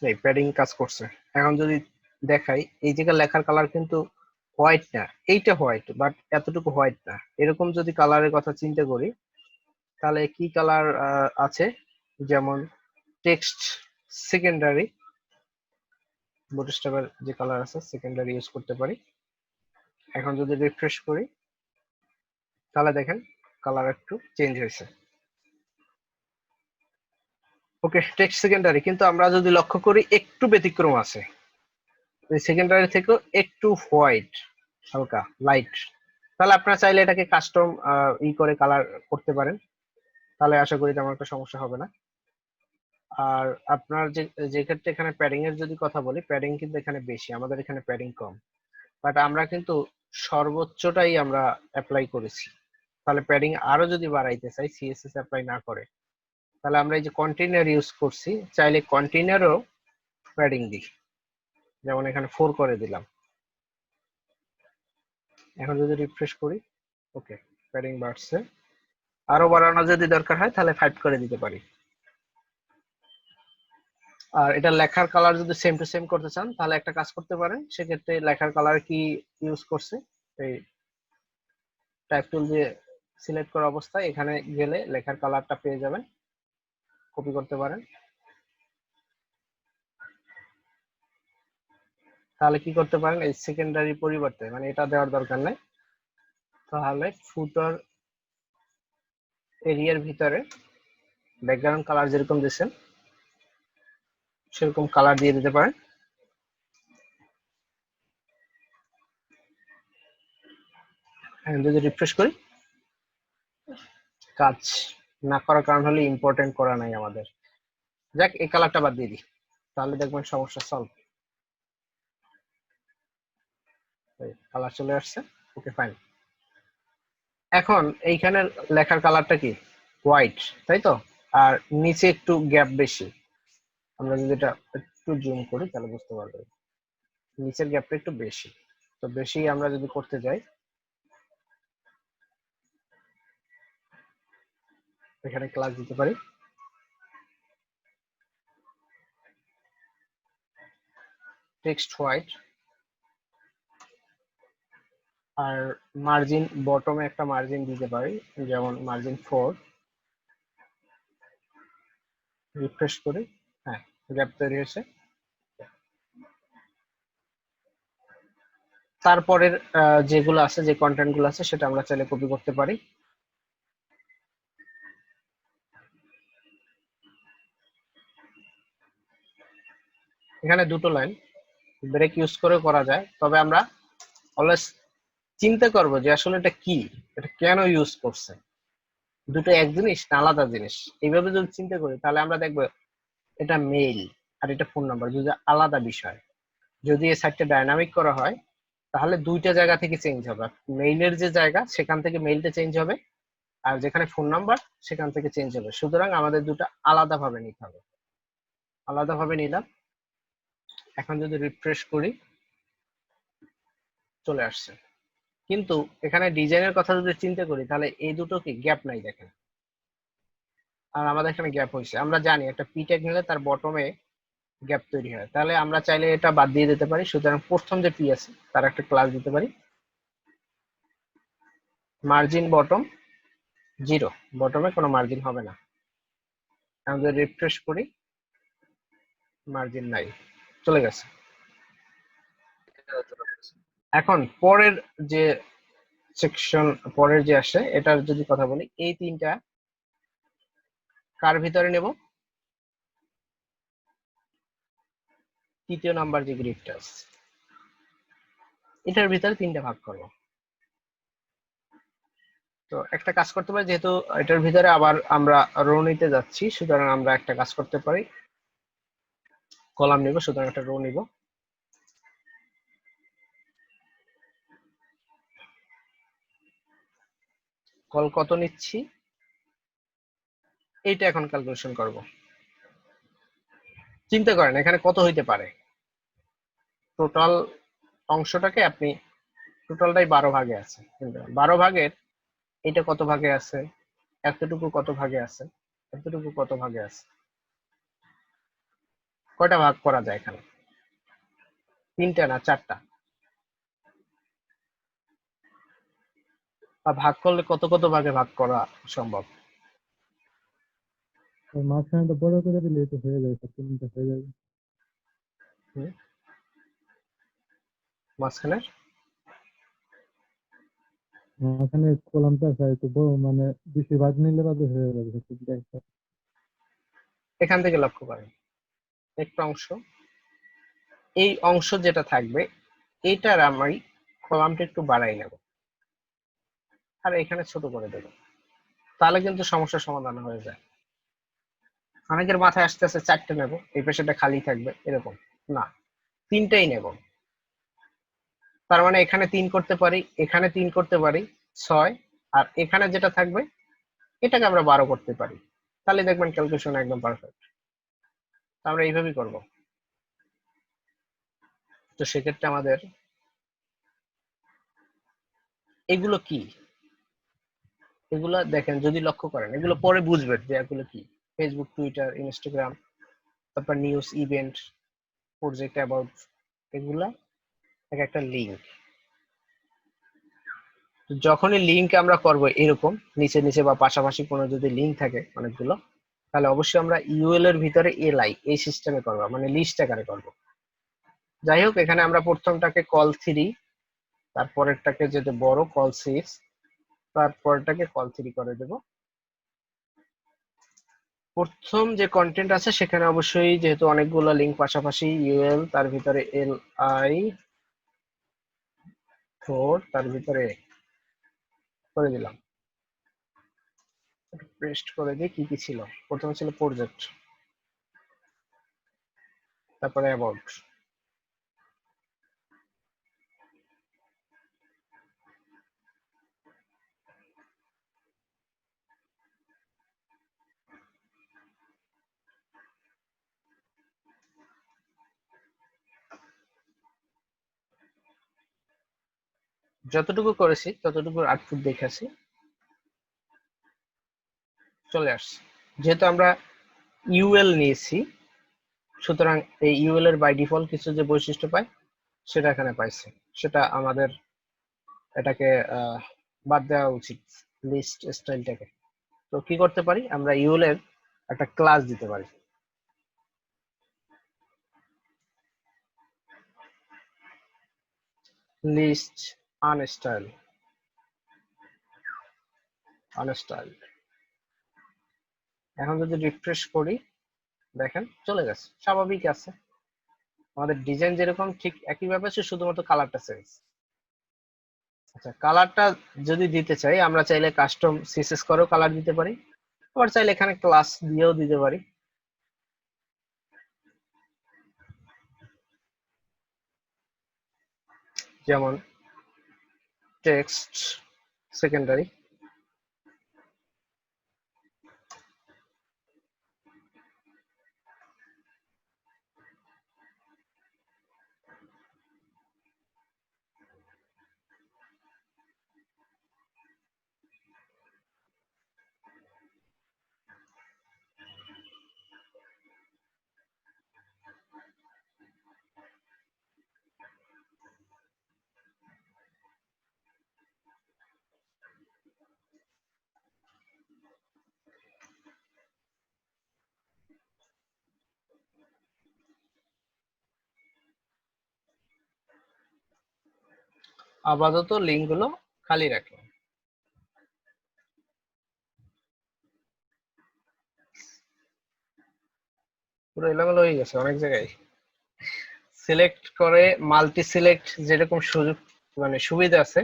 এই প্যাডিং কাজ করছে। এখন যদি দেখাই, এই জায়গায় লেখার কালার কিন্তু হোয়াইট না, এইটা হোয়াইট বাট এতটুকু হোয়াইট না। এরকম যদি কালারের কথা চিন্তা করি তাহলে কি কালার আছে, যেমন টেক্সট সেকেন্ডারি, বুটস্ট্র্যাপের যে কালার আছে সেকেন্ডারি ইউজ করতে পারি। এখন যদি রিফ্রেশ করি তাহলে দেখেন কালার একটু চেঞ্জ হয়েছে। ওকে, টেক্সট সেকেন্ডারি, কিন্তু আমরা যদি লক্ষ্য করি একটু ব্যতিক্রম আছে, সেকেন্ডারি থেকেও একটু হোয়াইট, হালকা লাইট। তাহলে আপনারা চাইলে এটাকে কাস্টম করে কালার করতে পারেন, তাহলে আশা করি তেমন একটা সমস্যা হবে না। আর আপনার যে ক্ষেত্রে এখানে প্যাডিং এর যদি কথা বলি, প্যাডিং কিন্তু এখানে বেশি, আমাদের এখানে প্যাডিং কম, বাট আমরা কিন্তু সর্বোচ্চটাই আমরা অ্যাপ্লাই করেছি। তাহলে প্যাডিং আরো যদি বাড়াইতে চাই, সিএসএস অ্যাপ্লাই না করে, তাহলে আমরা এই যে কন্টেইনার ইউজ করছি, চাইলে কন্টেইনারও প্যাডিং দিই, যেমন এখানে 4 করে দিলাম। এখন যদি রিফ্রেশ করি, ওকে প্যাডিং বাড়ছে। আরো বাড়ানো যদি দরকার হয় তাহলে 5 করে দিতে পারি। আর এটা লেখার কালার যদি সেম টু সেম করতে চান তাহলে একটা কাজ করতে পারেন, সেক্ষেত্রে লেখার কালার কি ইউজ করছে, এই টাইপ টুল দিয়ে সিলেক্ট করা অবস্থায় এখানে গেলে লেখার কালারটা পেয়ে যাবেন, কপি করতে পারেন। তাহলে কি করতে পারেন, এই সেকেন্ডারি পরিবর্তে, মানে এটা দেওয়ার দরকার নেই, তাহলে ফুটার এরিয়ার ভিতরে ব্যাকগ্রাউন্ড কালার যেরকম দিচ্ছেন সেরকম কালার দিয়ে দিতে পারেন। যদি রিফ্রেশ করি, কাজ না করার কারণ হলে ইম্পর্টেন্ট করা নাই আমাদের, যাক এই কালারটা বাদ দিয়ে দিই, তাহলে দেখবেন সমস্যা সলভ। কালার চলে আসছে, ওকে ফাইন। এখন এইখানে লেখার কালারটা কি হোয়াইট, তাই তো, আর নিচে একটু গ্যাপ বেশি। আমরা যদি এটা একটু জুম করি তাহলে বুঝতে পারবেন নিচের গ্যাপটা একটু বেশি। তো বেশি আমরা যদি করতে যাই, এখানে ক্লাস দিতে পারি, টেক্সট হোয়াইট, আর মার্জিন বটমে একটা মার্জিন দিতে পারি, যেমন মার্জিন 4। রিফ্রেশ করি, হ্যাঁ গ্যাপ তৈরি হয়েছে। তারপরের যেগুলো আছে, যে কন্টেন্ট গুলো আছে সেটা আমরা চাইলে কপি করতে পারি। এখানে দুটো লাইন ব্রেক ইউজ করে করা যায়, তবে আমরা অলওয়েজ চিন্তা করব যে আসলে এটা কি, এটা কেন ইউজ করছে, দুটো এক জিনিস না আলাদা জিনিস। এইভাবে যদি চিন্তা করি তাহলে আমরা দেখবো এটা মেইল আর এটা ফোন নাম্বার, যদি আলাদা বিষয়। যদি এই সাইটটা ডাইনামিক করা হয় তাহলে দুইটা জায়গা থেকে চেঞ্জ হবে, মেইলের যে জায়গা সেখান থেকে মেইলটা চেঞ্জ হবে, আর যেখানে ফোন নাম্বার সেখান থেকে চেঞ্জ হবে। সুতরাং আমাদের দুটো আলাদাভাবে নিতে হবে, আলাদাভাবে নিলাম। এখন যদি রিফ্রেশ করি চলে আসছে, কিন্তু এখানে ডিজাইনের কথা যদি চিন্তা করি তাহলে এই দুটো কি গ্যাপ নাই দেখেন, আর আমাদের এখানে গ্যাপ হয়েছে। আমরা জানি একটা পি ট্যাগ নিলে তার বটমে গ্যাপ তৈরি হয়, তাহলে আমরা চাইলে এটা বাদ দিয়ে দিতে পারি। সুতরাং প্রথম যে পি আছে তার একটা ক্লাস দিতে পারি, মার্জিন বটম 0, বটমে কোনো মার্জিন হবে না। আমরা রিফ্রেশ করি, মার্জিন নাই, চলে গেছে। এখন পরের যে সেকশন, পরের যে আসে এটার যদি কথা বলি, এই তিনটা কার ভিতরে নেব? তৃতীয় নাম্বার যে গ্রিডটা আছে এটার ভিতরে তিনটা ভাগ করব। তো একটা কাজ করতে পারি, যেহেতু এটার ভিতরে আবার আমরা রো নিতে যাচ্ছি, সুতরাং আমরা একটা কাজ করতে পারি, কলাম নিব, সুতরাং একটা রো নিব। কল কত নিচ্ছি এইটা এখন ক্যালকুলেশন করব। চিন্তা করেন এখানে কত হইতে পারে। টোটাল অংশটাকে আপনি, টোটালটাই 12 ভাগে আছে, 12 ভাগের এটা কত ভাগে আছে, এতটুকু কত ভাগে আছে, এতটুকু কত ভাগে আছে, কয়টা ভাগ করা যায় এখানে? 3টা না 4টা? বা ভাগ করলে কত কত ভাগে ভাগ করা সম্ভব? মাঝখানে তো বড় করে দিলে তো হয়ে যাবে, 7 মিনিট হয়ে যাবে। মাঝখানে মাঝখানে কলামটা আছে একটু বড়, মানে বেশি ভাগ নিলে বাদে হয়ে যাবে 7 মিনিট। এখান থেকে লক্ষ্য করেন একটা অংশ, এই অংশ যেটা থাকবে এইটার আমি কলামটা একটু বাড়াই নেব আর এখানে ছোট করে দেব, তাহলে কিন্তু সমস্যার সমাধান হয়ে যায়। অনেকের মাথায় আসতে আসতে 4টে নেব, এই পাশেটা খালি থাকবে, এরকম না, 3টাই নেব। তার মানে এখানে 3 করতে পারি, এখানে 3 করতে পারি, 6, আর এখানে যেটা থাকবে এটাকে আমরা 12 করতে পারি। তাহলে দেখবেন ক্যালকুলেশন একদম পারফেক্ট। আমরা এইভাবেই করব। তো সেক্ষেত্রে আমাদের এগুলো কি, এগুলা দেখেন যদি লক্ষ্য করেন, এগুলো পরে বুঝবেন যে এগুলো কি। ফেসবুক, টুইটার, ইনস্টাগ্রাম, তারপর নিউজ, ইভেন্ট, প্রজেক্ট অ্যাবাউট, এগুলা এক একটা লিঙ্ক। যখনই লিঙ্ক আমরা করব এরকম নিচে নিচে বা পাশাপাশি কোনো যদি লিঙ্ক থাকে অনেকগুলো, তাহলে অবশ্যই আমরা ইউএল এর ভিতরে এলআই এই সিস্টেমে করব, মানে লিস্ট আকারে করব। যাই হোক, এখানে আমরা প্রথমটাকে কল 3, তারপরেরটাকে যেটা বড় কল 6, তারপরটাকে কল 3 করে দেব। প্রথম যে কন্টেন্ট আছে সেখানে অবশ্যই যেহেতু অনেকগুলো লিঙ্ক পাশাপাশি, ইউএল তার ভিতরে এলআই 4 তার ভিতরে করে দিলাম। পেস্ট করে দিই, কি কি ছিল। প্রথমে ছিল প্রজেক্ট, তারপরে অ্যাবাউট, যতটুকু করেছি ততটুকু আউটপুট দেখেছি, চলে আসছে। যেহেতু আমরা ইউএল নিয়েছি, সুতরাং এই ইউএল এর বাই ডিফল্ট কিছু যে বৈশিষ্ট্য পাই সেটা এখানে পাইছে, সেটা আমাদের এটাকে বাদ দেওয়া উচিত, লিস্ট স্টাইলটাকে। তো কি করতে পারি, আমরা ইউএল এর একটা ক্লাস দিতে পারি, লিস্ট আনস্টাইল, আনস্টাইল। এখন যদি রিফ্রেশ করি দেখেন চলে গেছে, স্বাভাবিক আছে। আমাদের ডিজাইন যেরকম ঠিক একইভাবে আছে, শুধুমাত্র কালারটা চেঞ্জ। আচ্ছা, কালারটা যদি দিতে চাই আমরা চাইলে কাস্টম সিএসএস করেও কালার দিতে পারি, আবার চাইলে এখানে ক্লাস দিয়েও দিতে পারি। যেমন টেক্সট সেকেন্ডারি, আপাতত লিঙ্ক গুলো খালি রাখলাম। পুরো এলোমেলো হয়ে গেছে অনেক জায়গায়। সিলেক্ট করে মাল্টি সিলেক্ট যেরকম সুযোগ মানে সুবিধা আছে,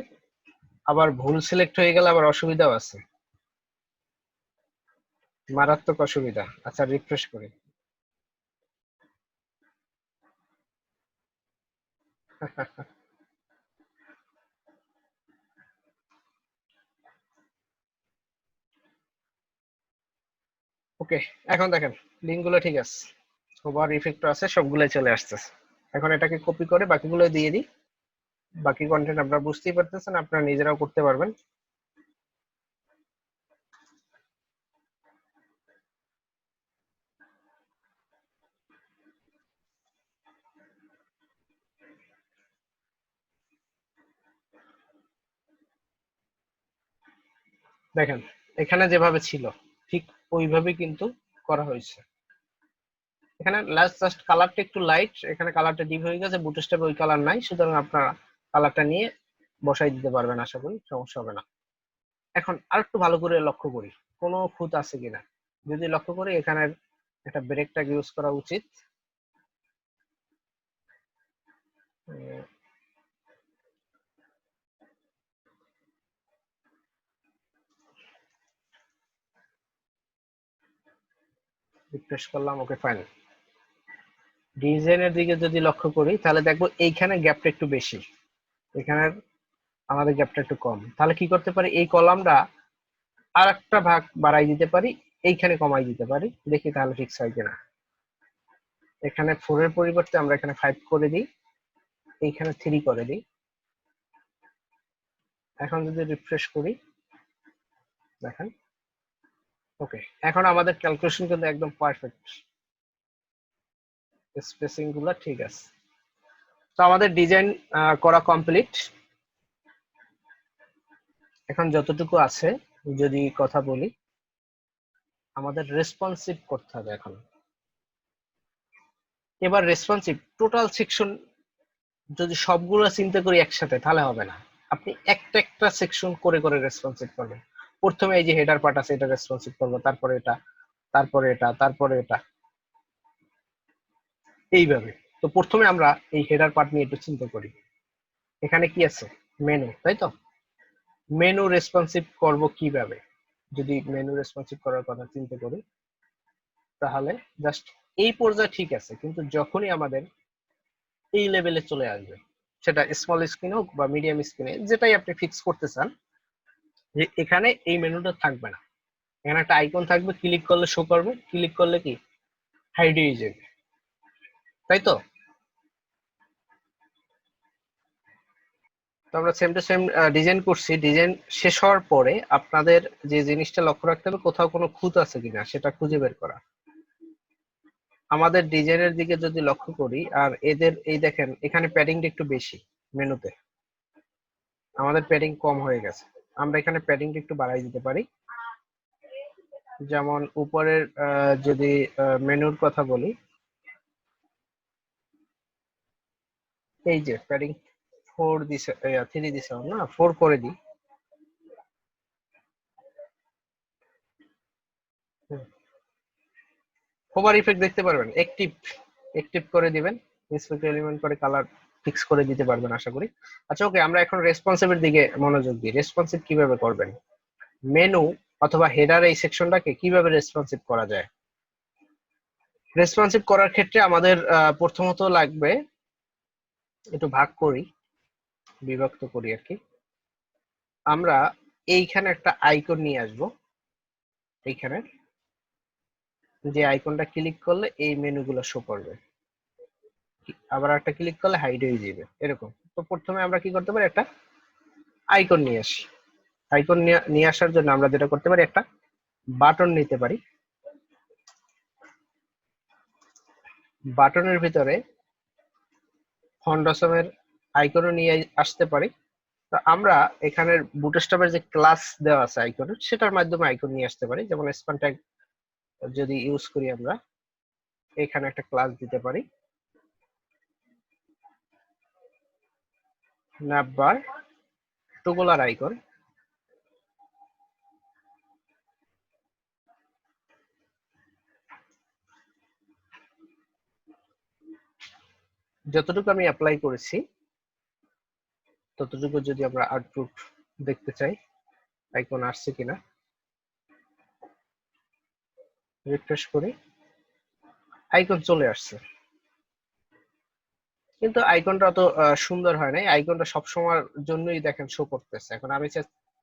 আবার ভুল সিলেক্ট হয়ে গেলে আবার অসুবিধাও আছে, মারাত্মক অসুবিধা। আচ্ছা রিফ্রেশ করি। ওকে, এখন দেখেন লিঙ্ক গুলো ঠিক আছে, ওভার ইফেক্ট আছে, সবগুলোই চলে আসতেছে। এখন এটাকে কপি করে বাকিগুলো দিয়ে দিই। বাকি কন্টেন্ট আপনারা বুঝতেই পারতেছেন, আপনারা নিজেরাও করতে পারবেন। দেখেন এখানে যেভাবে ছিল ঠিক ওইভাবে কিন্তু করা হয়েছে। এখানে জাস্ট কালারটা একটু লাইট, এখানে কালারটা ডিপ হয়ে গেছে, বুটস্ট্র্যাপে ওই কালার নাই, সুতরাং আপনারা কালারটা নিয়ে বসাই দিতে পারবেন, আশা করি সমস্যা হবে না। এখন আরেকটু ভালো করে লক্ষ্য করি কোনো খুঁত আছে কিনা। যদি লক্ষ্য করি এখানে একটা ব্রেক ট্যাগ ইউজ করা উচিত। রিফ্রেশ করলাম, ওকে ফাইন। ডিজাইনের দিকে যদি লক্ষ্য করি তাহলে দেখবো এইখানে গ্যাপটা একটু বেশি, এখানে আমাদের গ্যাপটা একটু কম। তাহলে কি করতে পারি, এই কলামটা আর একটা ভাগ বাড়াই দিতে পারি, এইখানে কমাই দিতে পারি, দেখি তাহলে ফিক্স হয় কিনা। এখানে 4 এর পরিবর্তে আমরা এখানে 5 করে দিই, এইখানে 3 করে দিই। এখন যদি রিফ্রেশ করি দেখেন, ওকে এখন আমাদের ক্যালকুলেশন কিন্তু একদম পারফেক্ট, স্পেসিং গুলো ঠিক আছে। তো আমাদের ডিজাইন করা কমপ্লিট। এখন যতটুকু আছে যদি কথা বলি, আমাদের রেসপন্সিভ করতে হবে। এখন এবার রেসপন্সিভ টোটাল সেকশন যদি সবগুলো চিন্তা করি একসাথে তাহলে হবে না, আপনি একটা একটা সেকশন করে করে রেসপন্সিভ করবেন। প্রথমে এই যে হেডার পার্ট আছে এটা রেসপন্সিভ করবো, তারপরে এটা, তারপরে এটা, তারপরে এটা, এইভাবে। তো প্রথমে আমরা এই হেডার পার্ট নিয়ে একটু চিন্তা করি। এখানে কি আছে, মেনু, তাই তো? মেনু রেসপন্সিভ করব কিভাবে? যদি মেনু রেসপন্সিভ করার কথা চিন্তা করি তাহলে জাস্ট এই পর্যায়ে ঠিক আছে, কিন্তু যখনই আমাদের এই লেভেলে চলে আসবে, সেটা স্মল স্ক্রিন হোক বা মিডিয়াম স্ক্রিনে, যেটাই আপনি ফিক্স করতে চান, যে এখানে এই মেনুটা থাকবে না, এখানে একটা আইকন থাকবে, ক্লিক করলে শো করবে, ক্লিক করলে কি হাইড হয়ে যাবে, তাই তো? তো আমরা সেম টু সেম ডিজাইন করছি। ডিজাইন শেষ হওয়ার পরে আপনাদের যে জিনিসটা লক্ষ্য রাখতে হবে, কোথাও কোনো খুঁত আছে কিনা সেটা খুঁজে বের করা। আমাদের ডিজাইনের দিকে যদি লক্ষ্য করি, আর এদের এই দেখেন এখানে প্যাডিংটা একটু বেশি, মেনুতে আমাদের প্যাডিং কম হয়ে গেছে। আমরা এখানে প্যাডিংটা একটু বাড়াই দিতে পারি। যেমন উপরের যদি মেনুর কথা বলি, এই যে প্যাডিং 4 দিছে, 3 দিছে না, 4 করে দিই। হোভার ইফেক্ট দেখতে পারবেন, অ্যাক্টিভ অ্যাক্টিভ করে দিবেন, ইন্সপেক্ট এলিমেন্ট করে কালার ফিক্স করে দিতে পারবেন আশা করি। আচ্ছা ওকে, আমরা এখন রেসপন্সিভের দিকে মনোযোগ দিই। রেসপন্সিভ কিভাবে করবেন, মেনু অথবা হেডার এই সেকশনটাকে কিভাবে রেসপন্সিভ করা যায়? রেসপন্সিভ করার ক্ষেত্রে আমাদের প্রথমত লাগবে, একটু ভাগ করি, বিভক্ত করি আর কি। আমরা এইখানে একটা আইকন নিয়ে আসব, এইখানে যে আইকনটা ক্লিক করলে এই মেনুগুলো শো করবে, আবার একটা ক্লিক করলে হাইড হয়ে যাবে এরকম। তো প্রথমে আমরা কি করতে পারি, একটা আইকন নিয়ে আসি। আইকন নিয়ে আসার জন্য আমরা যেটা করতে পারি, একটা বাটন নিতে পারি। বাটনের ভিতরে ফন্ডসমের আইকনও নিয়ে আসতে পারি। তো আমরা এখানের বুটস্ট্র্যাপের যে ক্লাস দেওয়া আছে আইকনের, সেটার মাধ্যমে আইকন নিয়ে আসতে পারি। যেমন স্প্যান ট্যাগ যদি ইউজ করি, আমরা এখানে একটা ক্লাস দিতে পারি, ন্যাভবার টুগুলার আইকন, যতটুকু আমি অ্যাপ্লাই করেছি ততটুকু যদি আমরা আউটপুট দেখতে চাই আইকন আসছে কিনা, রিফ্রেশ করি, আইকন চলে আসছে। কিন্তু আইকনটা অত সুন্দর হয় নাই, আইকনটা সবসময়ের জন্যই দেখেন শো করতেছে। এখন আমি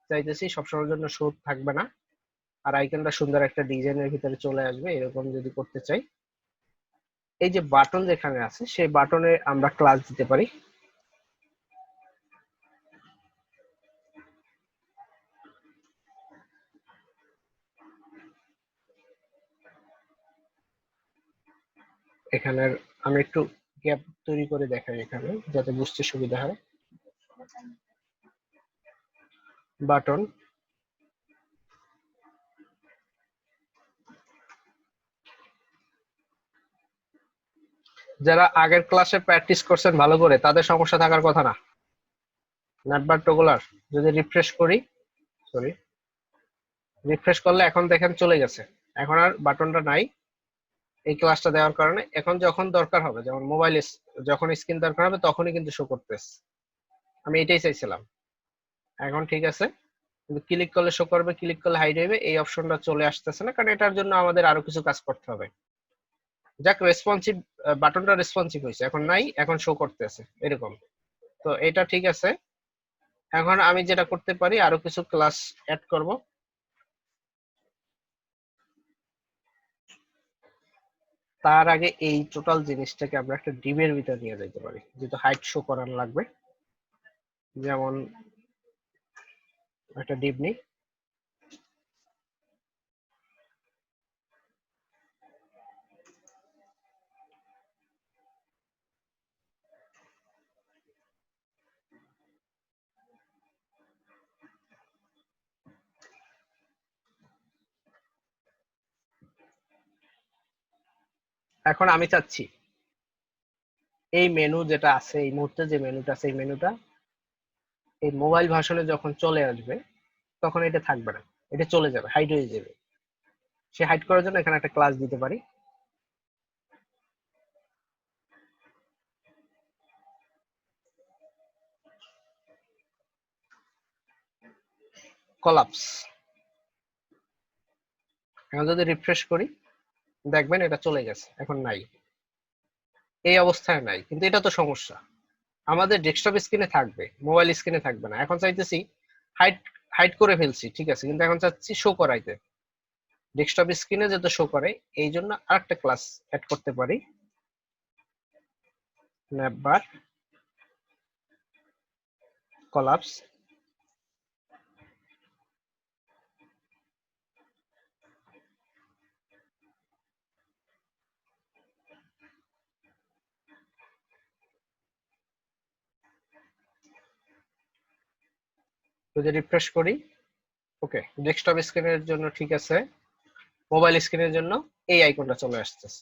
চাইতেছি সবসময়ের জন্য শো থাকবে না, আর আইকনটা সুন্দর একটা ডিজাইনের ভিতরে চলে আসবে, এরকম যদি করতে চাই এই যে বাটন যেখানে আছে সেই বাটনে আমরা ক্লাস দিতে পারি। এখানে আমি একটু গ্যাপ তৈরি করে দেখাই এখানে যাতে বুঝতে সুবিধা হয়। বাটন, যারা আগের ক্লাসে প্র্যাকটিস করছেন ভালো করে তাদের সমস্যা থাকার কথা না। নাটবার টগলার যদি রিফ্রেশ করি, সরি রিফ্রেশ করলে এখন দেখেন চলে গেছে, এখন আর বাটনটা নাই এই ক্লাসটা দেওয়ার কারণে। এখন যখন দরকার হবে, যেমন মোবাইলে যখন স্ক্রিন দরকার হবে তখনই কিন্তু শো করতেছে। আমি এটাই চাইছিলাম। এখন ঠিক আছে, কিন্তু ক্লিক করলে শো করবে, ক্লিক করলে হাইড হইবে, এই অপশনটা চলে আসতেছে না, কারণ এটার জন্য আমাদের আরো কিছু কাজ করতে হবে। যাক, রেসপন্সিভ বাটনটা রেসপন্সিভ হয়েছে, এখন নাই, এখন শো করতেছে এরকম। তো এটা ঠিক আছে। এখন আমি যেটা করতে পারি আরো কিছু ক্লাস অ্যাড করব। তার আগে এই টোটাল জিনিসটাকে আমরা একটা ডিবের ভিতর নিয়ে যেতে পারি, যেহেতু হাইট শো করার লাগবে। যেমন একটা ডিব নিই, এখন আমি চাচ্ছি এই মেনু যেটা আছে, এই মুহূর্তে যে মেনুটা আছে, এই মেনুটা এই মোবাইল ভার্সনে যখন চলে আসবে তখন এটা থাকবে না, এটা চলে যাবে, হাইড হয়ে যাবে। সে হাইড করার জন্য এখানে একটা ক্লাস দিতে পারি। কলাপস। এখন যদি রিফ্রেশ করি দেখবেন এটা চলে গেছে, এখন নাই, এই অবস্থায় নাই। কিন্তু এটা তো সমস্যা, আমাদের ডেস্কটপ স্ক্রিনে থাকবে, মোবাইল স্ক্রিনে থাকবে না। এখন চাইতেছি হাইড হাইড করে ফেলছি, ঠিক আছে, কিন্তু এখন চাচ্ছি শো করাইতে, ডেস্কটপ স্ক্রিনে যাতে শো করে। এই জন্য আরেকটা ক্লাস অ্যাড করতে পারি, ন্যাপবার কলাপস। যদি রিফ্রেশ করি, ওকে, ডেস্কটপ স্ক্রিনের জন্য ঠিক আছে, মোবাইল স্ক্রিনের জন্য এই আইকনটা চলে আসতেছে,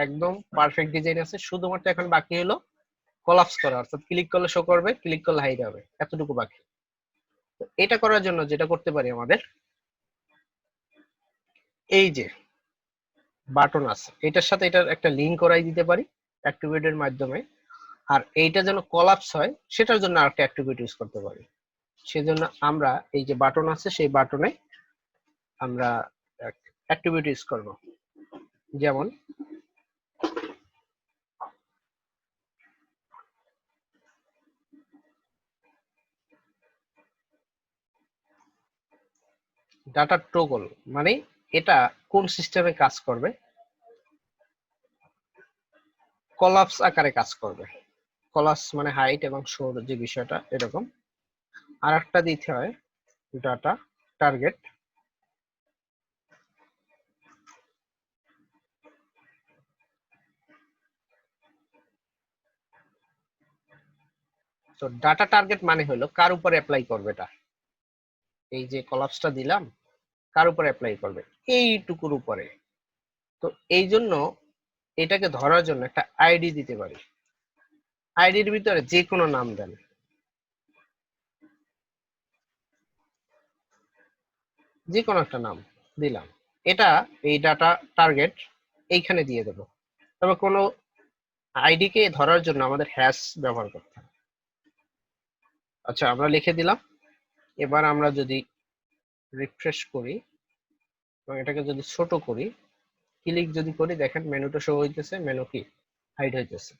একদম পারফেক্ট ডিজাইন আছে। শুধুমাত্র এখন বাকি হলো কলাপস করা, অর্থাৎ ক্লিক করলে শো করবে, ক্লিক করলে হাইড হবে, এতটুকু বাকি। তো এটা করার জন্য যেটা করতে পারি, আমাদের এই যে বাটন আছে এটার সাথে এটার একটা লিংক করাই দিতে পারি অ্যাক্টিভেটের মাধ্যমে। আর এইটা যেন কলাপস হয় সেটার জন্য আরেকটা অ্যাক্টিভেট ইউজ করতে পারি। সেজন্য আমরা এই যে বাটন আছে সেই বাটনে আমরা অ্যাক্টিভেট ইউজ করব। যেমন ডাটা টগল, মানে এটা কোন সিস্টেমে কাজ করবে, কলাপস আকারে কাজ করবে। কলাপস মানে হাইট এবং শোর যে বিষয়টা এরকম। আর একটা দিতে হয় ডাটা টার্গেট, তো ডাটা টার্গেট মানে হলো কার উপরে অ্যাপ্লাই করবে, এটা এই যে কলাপসটা দিলাম কার উপরে অ্যাপ্লাই করবে, এইটুকুর উপরে। তো এই জন্য এটাকে ধরার জন্য একটা আইডি দিতে পারি, আইডির ভিতরে যে কোনো নাম দেন, যে কোনো একটা নাম দিলাম, এটা এই ডাটা টার্গেট এইখানে দিয়ে দেবো। তবে কোনো আইডি কে ধরার জন্য আমাদের হ্যাশ ব্যবহার করতে হবে। আচ্ছা, আমরা লিখে দিলাম। এবার আমরা যদি রিফ্রেশ করি এবং এটাকে যদি ছোট করি, ক্লিক যদি করি, দেখেন মেনুটা শো হইতেছে, মেনু কি হাইড হইতেছে।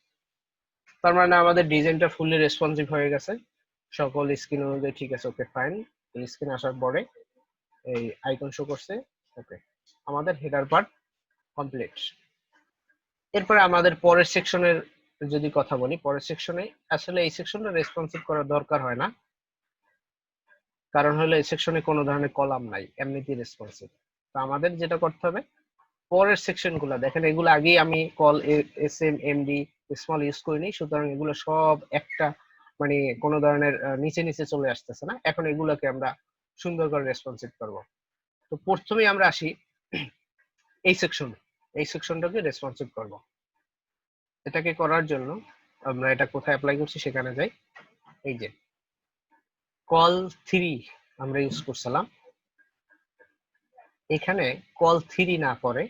তার মানে আমাদের ডিজাইনটা ফুললি রেসপন্সিভ হয়ে গেছে, সকল স্ক্রিন অনুযায়ী ঠিক আছে। ওকে ফাইন, এই স্ক্রিন আসার পরে এই আইকন শো করছে। ওকে, আমাদের হেডার পার্ট কমপ্লিট। এরপরে আমাদের পরের সেকশনের যদি কথা বলি, পরের সেকশনে আসলে এই সেকশনটা রেসপন্সিভ করার দরকার হয় না, কারণ হলো এই সেকশনে কোনো ধরনের কলাম নাই, এমনিতেই রেসপন্সিভ। তো আমাদের যেটা করতে হবে, পরের সেকশনগুলো দেখেন, এগুলো আগেই আমি call SM MD small use করিনি, সুতরাং এগুলো সব একটা মানে কোনো ধরনের নিচে নিচে চলে আসতেছে না। এখন এগুলোকে আমরা সুন্দর করে রেসপন্সিভ করব। তো প্রথমেই আমরা আসি এই সেকশনটাকে রেসপন্সিভ করব। এটাকে করার জন্য আমরা এটা কোথায় অ্যাপ্লাই করছি সেখানে যাই। এই যে কল 3 আমরা ইউজ করছিলাম, এখানে কল 3 না করে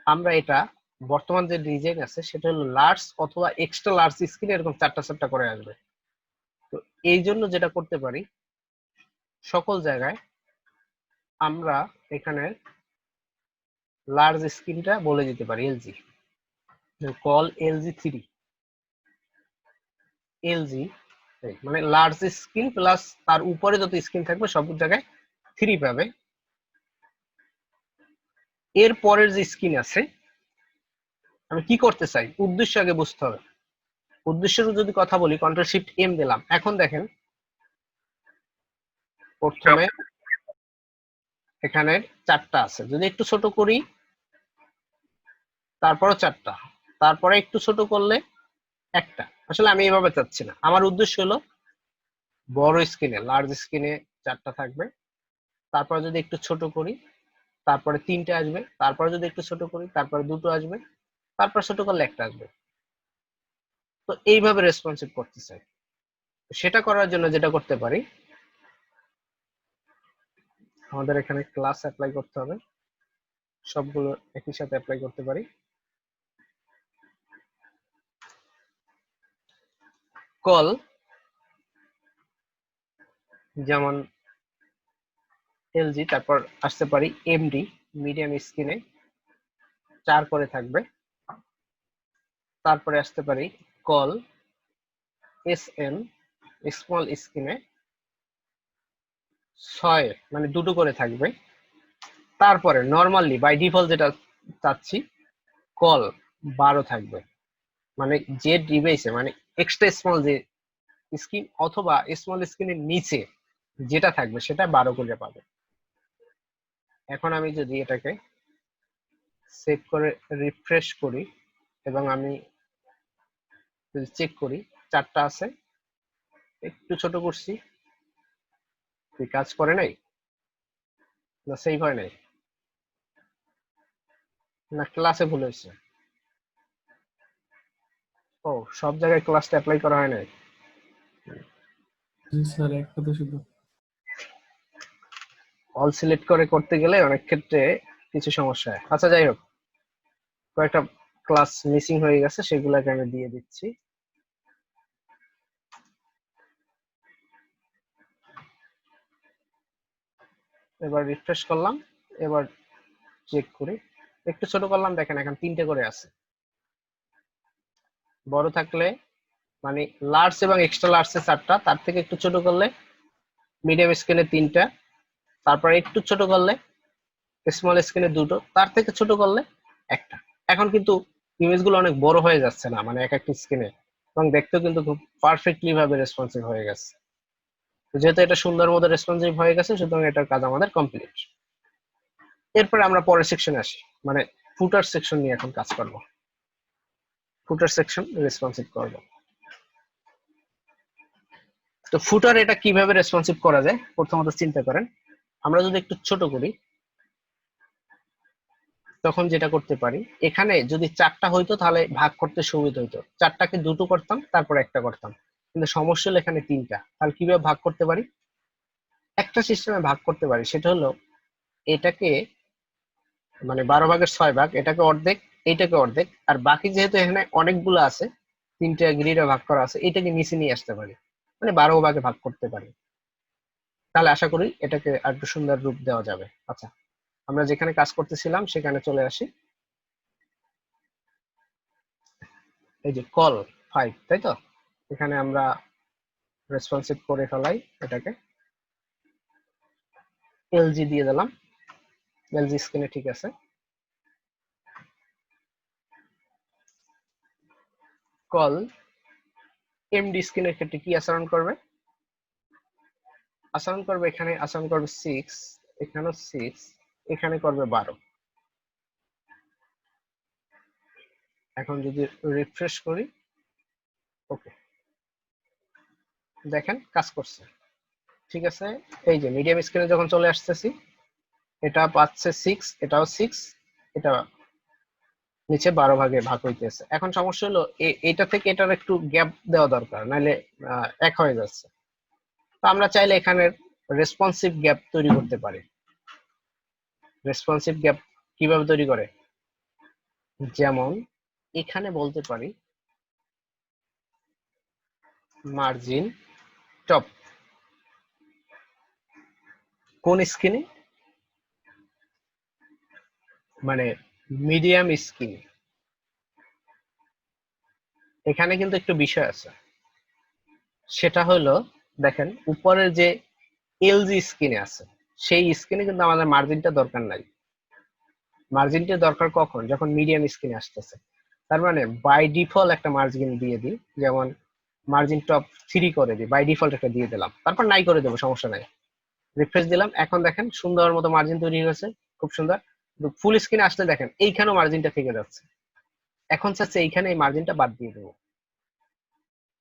আমরা এটা বর্তমান যে ডিজাইন আছে সেটা হলো লার্জ অথবা এক্সট্রা লার্জ স্ক্রিন, এরকম চারটা চারটা করে আসবে। তো এই জন্য যেটা করতে পারি, সকল জায়গায় আমরা এখানে লার্জ স্ক্রিনটা বলে দিতে পারি এলজি, কল এলজি 3, এলজি মানে লার্জ স্ক্রিন প্লাস তার উপরে যত স্ক্রিন থাকবে সব জায়গায় 3 পাবে। এর পরের যে স্ক্রিন আছে আমি কি করতে চাই, উদ্দেশ্য আগে বুঝতে হবে। উদ্দেশ্যের যদি কথা বলি, কন্ট্রোল শিফট এম দিলাম। এখন দেখেন প্রথমে এখানে চারটা আছে, যদি একটু ছোট করি তারপরে চারটা, তারপরে একটু ছোট করলে একটা। আসলে আমি এভাবে চাচ্ছি না, আমার উদ্দেশ্য হলো বড় স্ক্রিনে লার্জ স্ক্রিনে চারটা থাকবে, তারপরে যদি একটু ছোট করি তারপরে তিনটে আসবে, তারপরে যদি একটু ছোট করি তারপরে দুটো আসবে, তারপর ছোট করলে একটা আসবে। তো এইভাবে রেসপন্সিভ করতে চাই। সেটা করার জন্য যেটা করতে পারি, আমাদের এখানে ক্লাস অ্যাপ্লাই করতে হবে, সবগুলো একই সাথে অ্যাপ্লাই করতে পারি। কল যেমন এলজি, তারপর আসতে পারি এমডি, মিডিয়াম স্ক্রিনে 4 করে থাকবে। তারপরে আসতে পারি কল এসএম, স্মল স্ক্রিনে 6 মানে 2 করে থাকবে। তারপরে নরমালি বাই ডিফল্ট যেটা চাচ্ছি, কল 12 থাকবে, মানে যে ডিভাইসে মানে এক্সট্রা স্মল যে স্ক্রিন অথবা স্মল স্ক্রিনের নিচে যেটা থাকবে সেটা 12 করে পাবে। এখন আমি যদি এটাকে সেভ করে রিফ্রেশ করি এবং আমি যদি চেক করি, চারটা আছে, একটু ছোট করছি, তুই কাজ করে নাই না সেভ হয় নাই না ক্লাসে ভুল হয়েছে? ও, সব জায়গায় ক্লাসটা অ্যাপ্লাই করা হয় নাই। জি স্যার, একটা তো শুধু। অল সিলেক্ট করে করতে গেলে অনেক ক্ষেত্রে কিছু সমস্যা হয়। আচ্ছা, যাই হোক, কয়েকটা ক্লাস মিসিং হয়ে গেছে, সেগুলোকে আমি দিয়ে দিচ্ছি। এবার রিফ্রেশ করলাম, এবার চেক করি, একটু ছোট করলাম, দেখেন এখন 3টে করে আছে। বড় থাকলে মানে লার্জ এবং এক্সট্রা লার্জে 4টা, তার থেকে একটু ছোট করলে মিডিয়াম স্ক্রিনে 3টা, তারপর একটু ছোট করলে স্মল স্ক্রিনে 2টো, তার থেকে ছোট করলে একটা। এখন কিন্তু ইমেজগুলো অনেক বড় হয়ে যাচ্ছে না, মানে এক একটা স্ক্রিনে, এবং দেখতেও কিন্তু খুব পারফেক্টলি ভাবে রেসপন্সিভ হয়ে গেছে। যেহেতু এটা সুন্দর মতো রেসপন্সিভ হয়ে গেছে, সুতরাং এটার কাজ আমাদের কমপ্লিট। এরপরে আমরা পরের সেকশনে আসি, মানে ফুটার সেকশন নিয়ে এখন কাজ করব। ফুটার সেকশন রেসপন্সিভ করব। তো ফুটার এটা কিভাবে রেসপন্সিভ করা যায় প্রথমত চিন্তা করেন। আমরা যদি একটু ছোট করি তখন যেটা করতে পারি, এখানে যদি 4টা হইতো তাহলে ভাগ করতে সুবিধা হইতো, 4টাকে 2টো করতাম তারপর একটা করতাম, কিন্তু সমস্যা হলো এখানে 3টা, তাহলে কিভাবে ভাগ করতে পারি? একটা সিস্টেমে ভাগ করতে পারি, সেটা হলো এটাকে মানে 12 ভাগের 6 ভাগ, এটাকে অর্ধেক, এইটাকে অর্ধেক, আর বাকি যেহেতু এখানে অনেকগুলো আছে, 3টা গ্রিডে ভাগ করা আছে, এটাকে নিচে নিয়ে আসতে পারি, মানে 12 ভাগে ভাগ করতে পারি। তাহলে আশা করি এটাকে আর একটু সুন্দর রূপ দেওয়া যাবে। আচ্ছা, আমরা যেখানে কাজ করতেছিলাম সেখানে চলে আসি। এই যে কল 5, তাই তো? এখানে আমরা রেসপন্সিভ করে ফেলাই, এটাকে এলজি দিয়ে দিলাম, এলজি স্ক্রিনে ঠিক আছে। কল এমডি স্ক্রিনের ক্ষেত্রে কি আচরণ করবে? আচরণ করবে এখানে আচরণ করবে 6, এখানেও 6, এখানে করবে 12। এখন যদি রিফ্রেশ করি, ওকে, দেখেন কাজ করছে, ঠিক আছে। এই যে মিডিয়াম স্ক্রিনে যখন চলে আসতেছি, এটা পাচ্ছে 6, এটাও 6, এটা নিচে 12 ভাগে ভাগ হইতেছে। এখন সমস্যা হলো এটা থেকে এটার একটু গ্যাপ দেওয়া দরকার, নাহলে এক হয়ে যাচ্ছে। তো আমরা চাইলে এখানে রেসপন্সিভ গ্যাপ তৈরি করতে পারি। রেসপন্সিভ গ্যাপ কিভাবে তৈরি করে? যেমন এখানে বলতে পারি মার্জিন টপ, কোন স্ক্রিনে? মানে মিডিয়াম স্ক্রিনে। এখানে কিন্তু একটু বিষয় আছে, সেটা হলো দেখেন উপরের যে এলজি স্ক্রিনে আছে, সেই স্ক্রিনে কিন্তু আমাদের মার্জিনটা দরকার নাই। মার্জিনটা দরকার কখন? যখন মিডিয়াম স্ক্রিনে আসতেছে। তার মানে বাই ডিফল্ট একটা মার্জিন দিয়ে দিই, যেমন মার্জিন টপ 3 করে দিই, বাই ডিফল্ট একটা দিয়ে দিলাম, তারপর নাই করে দেবো, সমস্যা নাই। রিফ্রেশ দিলাম, এখন দেখেন সুন্দর মতো মার্জিন তৈরি হয়েছে, খুব সুন্দর। ফুল স্ক্রিনে আসলে দেখেন এইখানেও মার্জিনটা থেকে যাচ্ছে। এখন চাচ্ছে এইখানে এই মার্জিনটা বাদ দিয়ে দেবো।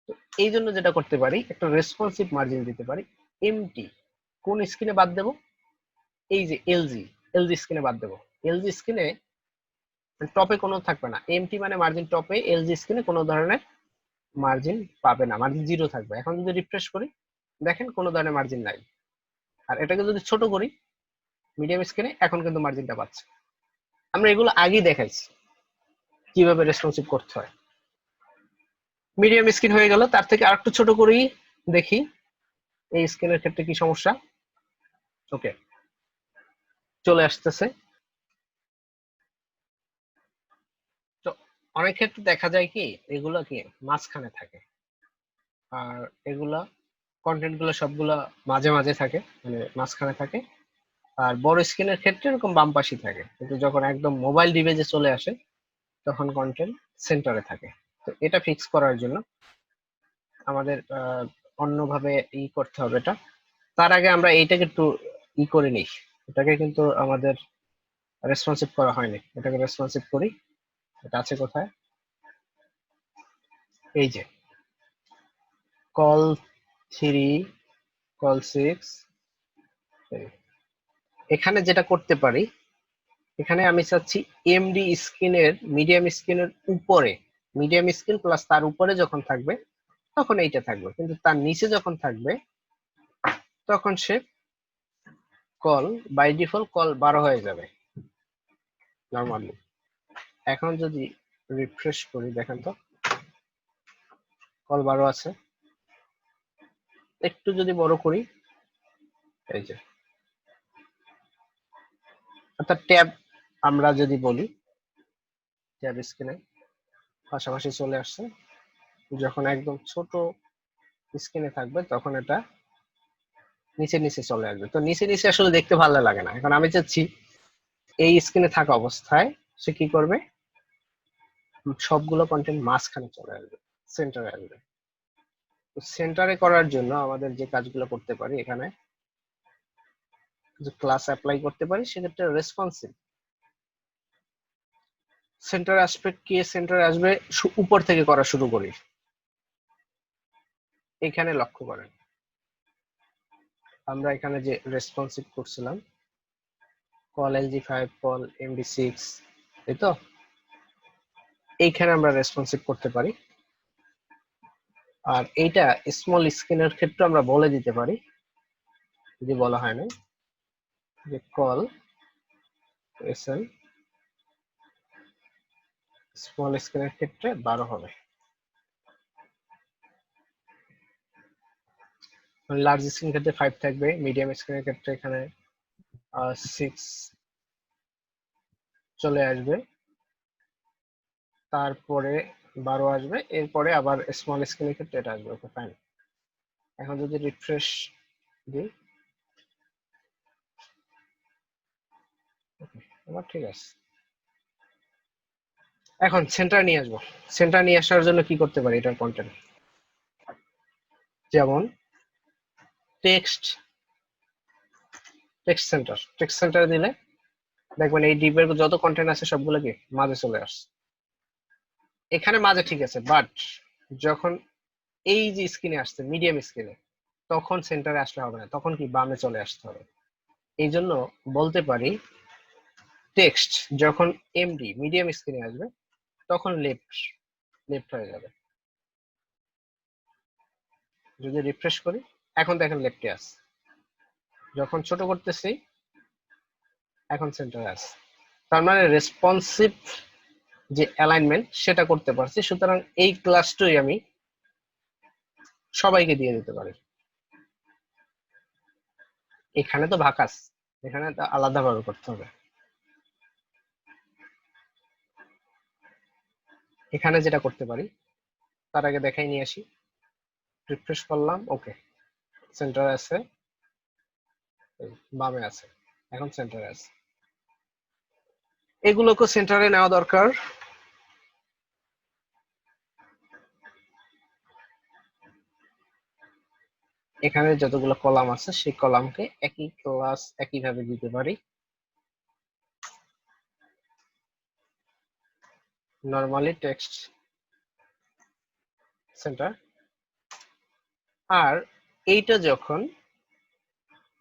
তো এই জন্য যেটা করতে পারি, একটা রেসপন্সিভ মার্জিন দিতে পারি। এমটি কোন স্ক্রিনে বাদ দেবো? এই যে এলজি, এলজি স্ক্রিনে বাদ দেবো। এলজি স্ক্রিনে টপে কোনো থাকবে না, এমটি মানে মার্জিন টপে, এলজি স্ক্রিনে কোনো ধরনের মার্জিন পাবে না, মার্জিন 0 থাকবে। এখন যদি রিফ্রেশ করি, দেখেন কোনো ধরনের মার্জিন নাই। আর এটাকে যদি ছোট করি মিডিয়াম স্ক্রিনে, এখন কিন্তু মার্জিনটা পাচ্ছে। আমরা এগুলো আগেই দেখাইছি কিভাবে রেসপন্সিভ করতে হয়। মিডিয়াম স্ক্রিন হয়ে গেল, তার থেকে আরেকটু ছোট করেই দেখি এই স্ক্রিনের ক্ষেত্রে কি সমস্যা। ওকে, চলে আসতেছে। তো অনেক ক্ষেত্রে দেখা যায় কি এগুলো কি মাঝখানে থাকে, আর এগুলা কন্টেন্ট গুলো সবগুলা মাঝে মাঝে থাকে, মানে মাঝখানে থাকে। আর বড় স্ক্রিনের ক্ষেত্রে এরকম বাম পাশে থাকে, কিন্তু যখন একদম মোবাইল ডিভাইসে চলে আসে তখন কন্টেন্ট সেন্টারে থাকে। তো এটা ফিক্স করার জন্য আমাদের অন্যভাবে করতে হবে এটা। তার আগে আমরা এইটাকে একটু করে নিই, এটাকে কিন্তু আমাদের রেসপন্সিভ করা হয়নি, এটাকে রেসপন্সিভ করি। এটা আছে কোথায়? এই যে কল 3, কল 6, এখানে যেটা করতে পারি, এখানে আমি চাচ্ছি এমডি স্ক্রিনের মিডিয়াম স্ক্রিনের উপরে, মিডিয়াম স্ক্রিন প্লাস তার উপরে যখন থাকবে তখন এইটা থাকবে, কিন্তু তার নিচে যখন থাকবে তখন সে কল বাই ডিফল্ট কল 12 হয়ে যাবে নরমালি। এখন যদি রিফ্রেশ করি, দেখেন তো কল 12 আছে। একটু যদি বড় করি, এই যে অর্থাৎ ট্যাব আমরা যদি বলি, ট্যাব স্ক্রিনে পাশাপাশি চলে আসছে। যখন একদম ছোট স্ক্রিনে থাকবে তখন এটা নিচে নিচে চলে আসবে। তো নিচে নিচে আসলে দেখতে ভালো লাগে না। এখন আমি চাচ্ছি এই স্ক্রিনে থাকা অবস্থায় সে কি করবে, সবগুলো কন্টেন্ট মাঝখানে চলে আসবে, সেন্টারে আসবে। তো সেন্টারে করার জন্য আমাদের যে কাজগুলো করতে পারি, এখানে যে ক্লাস অ্যাপ্লাই করতে পারি, সেক্ষেত্রে রেসপন্সিভ সেন্টার আসবে, কে সেন্টারে আসবে, উপর থেকে করা শুরু করি। এখানে লক্ষ্য করেন আমরা এখানে যে রেসপন্সিভ করছিলাম কল LG5, কল MD6, এই তো এইখানে আমরা রেসপন্সিভ করতে পারি। আর এইটা স্মল স্ক্রিনের ক্ষেত্রে আমরা বলে দিতে পারি যে বলা হয় না যে কল এসএল স্মল স্ক্রিনের ক্ষেত্রে 12 হবে, লার্জ স্ক্রিনের ক্ষেত্রে 5 থাকবে, মিডিয়াম স্ক্রিনের ক্ষেত্রে এখানে 6 চলে আসবে, তারপরে 12 আসবে, এরপরে আবার স্মল স্ক্রিনের ক্ষেত্রে এটা আসবে। Okay fine. এখন যদি রিফ্রেশ দিই, এবার ঠিক আছে। এখন সেন্টার নিয়ে আসবো। সেন্টার নিয়ে আসার জন্য কি করতে পারি? এটার কন্টেন্ট যেমন টেক্সট সেন্টার দিলে দেখবেন এই ডিপের যত কন্টেন্ট আছে সবগুলো কি মাঝে চলে আসছে। এখানে মাঝে ঠিক আছে, বাট যখন এই যে স্ক্রিনে আসছে মিডিয়াম স্ক্রিনে, তখন সেন্টারে আসলে হবে না, তখন কি বামে চলে আসতে হবে। এই জন্য বলতে পারি টেক্সট যখন এমডি মিডিয়াম স্ক্রিনে আসবে তখন লেফট হয়ে যাবে। যদি রিফ্রেশ করি, এখন দেখেন লেফটে আছে। যখন ছোট করতেছি এখন সেন্টারে আছে। তার মানে রেসপন্সিভ যে অ্যালাইনমেন্ট সেটা করতে পারছি। সুতরাং এই ক্লাসটাই আমি সবাইকে দিয়ে দিতে পারি। এখানে তো ভাকাস, এখানে তো আলাদাভাবে করতে হবে। এখানে যেটা করতে পারি তার আগে দেখাই নিয়ে আসি। রিফ্রেশ করলাম, ওকে সেন্টারে আছে, বামে আছে, এখন সেন্টারে আছে। এগুলোকে সেন্টারে নেওয়া দরকার। এখানে যতগুলো কলাম আছে সেই কলামকে একই ক্লাস একইভাবে দিতে পারি। নরমালি টেক্সট সেন্টার, আর এইটা যখন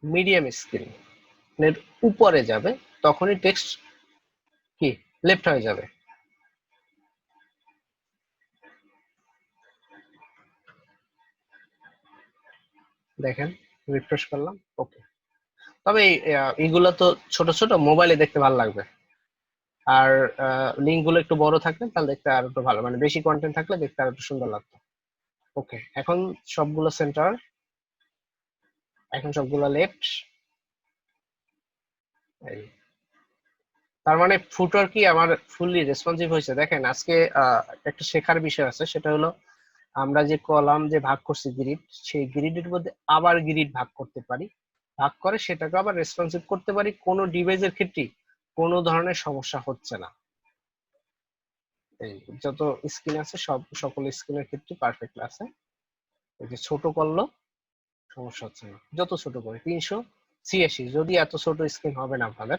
মিডিয়াম স্ক্রিনের উপরে যাবে তখনই টেক্সট কি লেফট হয়ে যাবে। দেখেন রিফ্রেশ করলাম, ওকে। তবে এইগুলো তো ছোট ছোট, মোবাইলে দেখতে ভালো লাগবে, আর লিঙ্ক গুলো একটু বড় থাকলে তাহলে দেখতে আরো একটু ভালো, মানে বেশি কন্টেন্ট থাকলে দেখতে আরো একটু সুন্দর লাগতো। ওকে, এখন সবগুলো সেন্টার, এখন সবগুলো লেফট। তার মানে ফুটার কি আমার ফুললি রেসপন্সিভ হয়েছে। দেখেন আজকে একটা শেখার বিষয় আছে, সেটা হলো আমরা যে কলাম যে ভাগ করছি গ্রিড, সেই গ্রিডের মধ্যে আবার গ্রিড ভাগ করতে পারি, ভাগ করে সেটাকে আবার রেসপন্সিভ করতে পারি। কোনো ডিভাইসের ক্ষেত্রে কোনো ধরনের সমস্যা হচ্ছে না। এই যত স্ক্রিন আছে সকল স্ক্রিনের ক্ষেত্রে পারফেক্ট আছে। এই যে ছোট করলো সমস্যা হচ্ছে না, যত ছোট করে 386, যদি এত ছোট স্ক্রিন হবে না আপনাদের,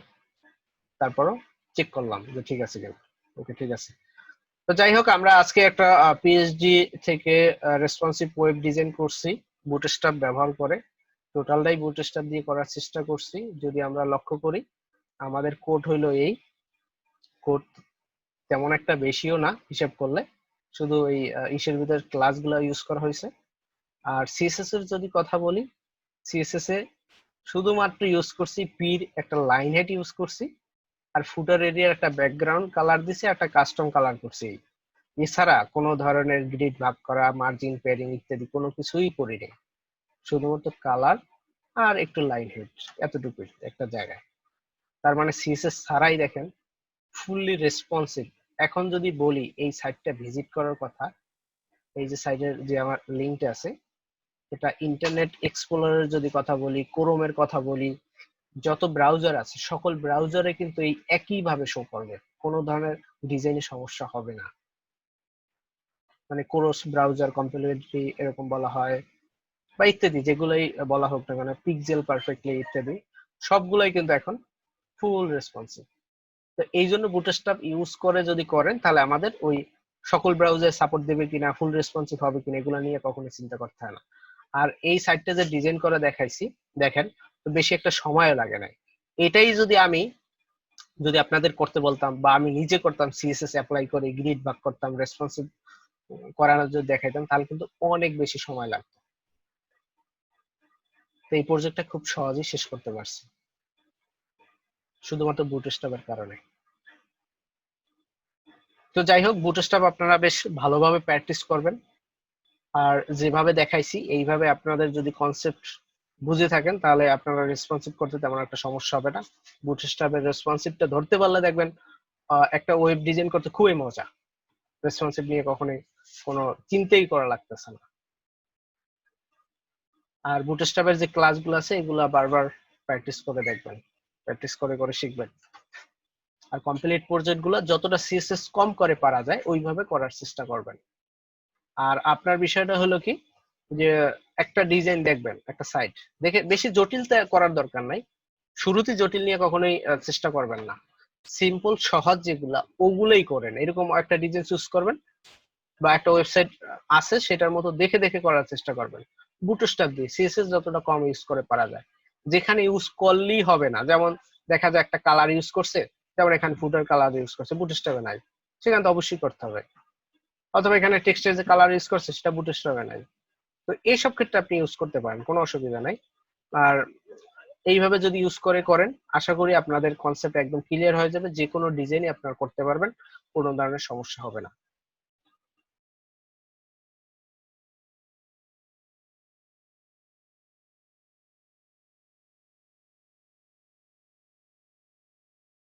তারপরও চেক করলাম যে ঠিক আছে কিনা। ওকে ঠিক আছে। তো যাই হোক, আমরা আজকে একটা পিএইচডি থেকে রেসপন্সিভ ওয়েব ডিজাইন করছি বুটস্ট্র্যাপ ব্যবহার করে। টোটালটাই বুটস্ট্র্যাপ দিয়ে করার চেষ্টা করছি। যদি আমরা লক্ষ্য করি আমাদের কোড হইলো এই, কোড তেমন একটা বেশিও না হিসাব করলে, শুধু এই ইসের ভিতরে ক্লাসগুলো ইউজ করা হয়েছে। আর সিএসএস এর যদি কথা বলি, সিএসএস এ শুধুমাত্র ইউজ করছি পির একটা লাইন হেড ইউজ করছি, আর ফুটার এরিয়ার একটা ব্যাকগ্রাউন্ড কালার দিছি, একটা কাস্টম কালার করছি। এছাড়া কোনো ধরনের গ্রিড ভাগ করা, মার্জিন পেয়ারিং ইত্যাদি কোনো কিছুই করিনি। শুধুমাত্র কালার আর একটু লাইন হেড, এতটুকুই একটা জায়গায়। তার মানে সিএসএস ছাড়াই দেখেন ফুললি রেসপন্সিভ। এখন যদি বলি এই সাইটটা ভিজিট করার কথা, এই যে সাইটের যে আমার লিঙ্কটা আছে, এটা ইন্টারনেট এক্সপ্লোরারের যদি কথা বলি, ক্রোমের কথা বলি, যত ব্রাউজার আছে সকল ব্রাউজারে কিন্তু এই একইভাবে শো করবে, কোনো ধরনের ডিজাইনে সমস্যা হবে না। মানে ক্রোস ব্রাউজার কম্পাটিবিলিটি এরকম বলা হয়, বা ইত্যাদি যেগুলোই বলা হোক না কেন, পিক্সেল পারফেক্টলি ইত্যাদি সবগুলোই কিন্তু এখন ফুল রেসপন্সিভ। তো এই জন্য বুটস্ট্র্যাপ ইউজ করে যদি করেন তাহলে আমাদের ওই সকল ব্রাউজার সাপোর্ট দেবে কিনা, ফুল রেসপন্সিভ হবে কিনা, এগুলো নিয়ে কখনো চিন্তা করতে হয় না। আর এই সাইটটা যে ডিজাইন করে দেখাইছি দেখেন, বেশি একটা সময়ও লাগে না। এটাই যদি আপনাদের করতে বলতাম বা আমি নিজে করতাম, সিএসএস অ্যাপ্লাই করে গ্রিড ভাগ করতাম, রেসপন্সিভ করানোর যদি দেখাইতাম, তাহলে কিন্তু অনেক বেশি সময় লাগতো। তো এই প্রজেক্টটা খুব সহজেই শেষ করতে পারছি শুধুমাত্র বুটস্ট্র্যাপের কারণে। তো যাই হোক, বুটস্ট্র্যাপ আপনারা বেশ ভালোভাবে প্র্যাকটিস করবেন, আর যেভাবে দেখাইছি এইভাবে আপনাদের যদি কনসেপ্ট বুঝে থাকেন তাহলে আপনারা রেসপন্সিভ করতে তেমন একটা সমস্যা হবে না। বুটস্ট্র্যাপের রেসপন্সিভটা ধরতে পারলে দেখবেন একটা ওয়েব ডিজাইন করতে খুবই মজা। রেসপন্সিভ নিয়ে কখনোই কোনো চিন্তাই করা লাগতেছে না। আর বুটস্ট্র্যাপের যে ক্লাসগুলো আছে এগুলা বারবার প্র্যাকটিস করে দেখবেন, প্র্যাকটিস করে করে শিখবেন। আর কমপ্লিট প্রজেক্টগুলো যতটা সিএসএস কম করে পারা যায় ওইভাবে করার চেষ্টা করবেন। আর আপনার বিষয়টা হলো কি, যে একটা ডিজাইন দেখবেন, একটা সাইট দেখে বেশি জটিলতা করার দরকার নাই। শুরুতে জটিল নিয়ে কখনোই চেষ্টা করবেন না। সিম্পল সহজ যেগুলা ওগুলোই করেন। এরকম একটা ডিজাইন চুজ করবেন বা একটা ওয়েবসাইট আছে সেটার মতো দেখে দেখে করার চেষ্টা করবেন। বুটস্ট্র্যাপ দিয়ে সিএসএস যতটা কম ইউজ করে পারা যায়, যেখানে ইউজ করলেই হবে না, যেমন দেখা যায় একটা কালার ইউজ করছে, যেমন এখানে ফুটার কালার ইউজ করছে, বুটস্ট্র্যাপে নাই, সেখানে তো অবশ্যই করতে হবে। অথবা এখানে টেক্সটের যে কালার ইউজ করছে সেটা বুটস্ট্র্যাপে নাই, তো এইসব ক্ষেত্রে আপনি ইউজ করতে পারেন, কোনো অসুবিধা নাই। আর এইভাবে যদি ইউজ করে করেন আশা করি আপনাদের কনসেপ্ট একদম ক্লিয়ার হয়ে যাবে, যে কোনো ডিজাইনই আপনারা করতে পারবেন, কোনো ধরনের সমস্যা হবে না।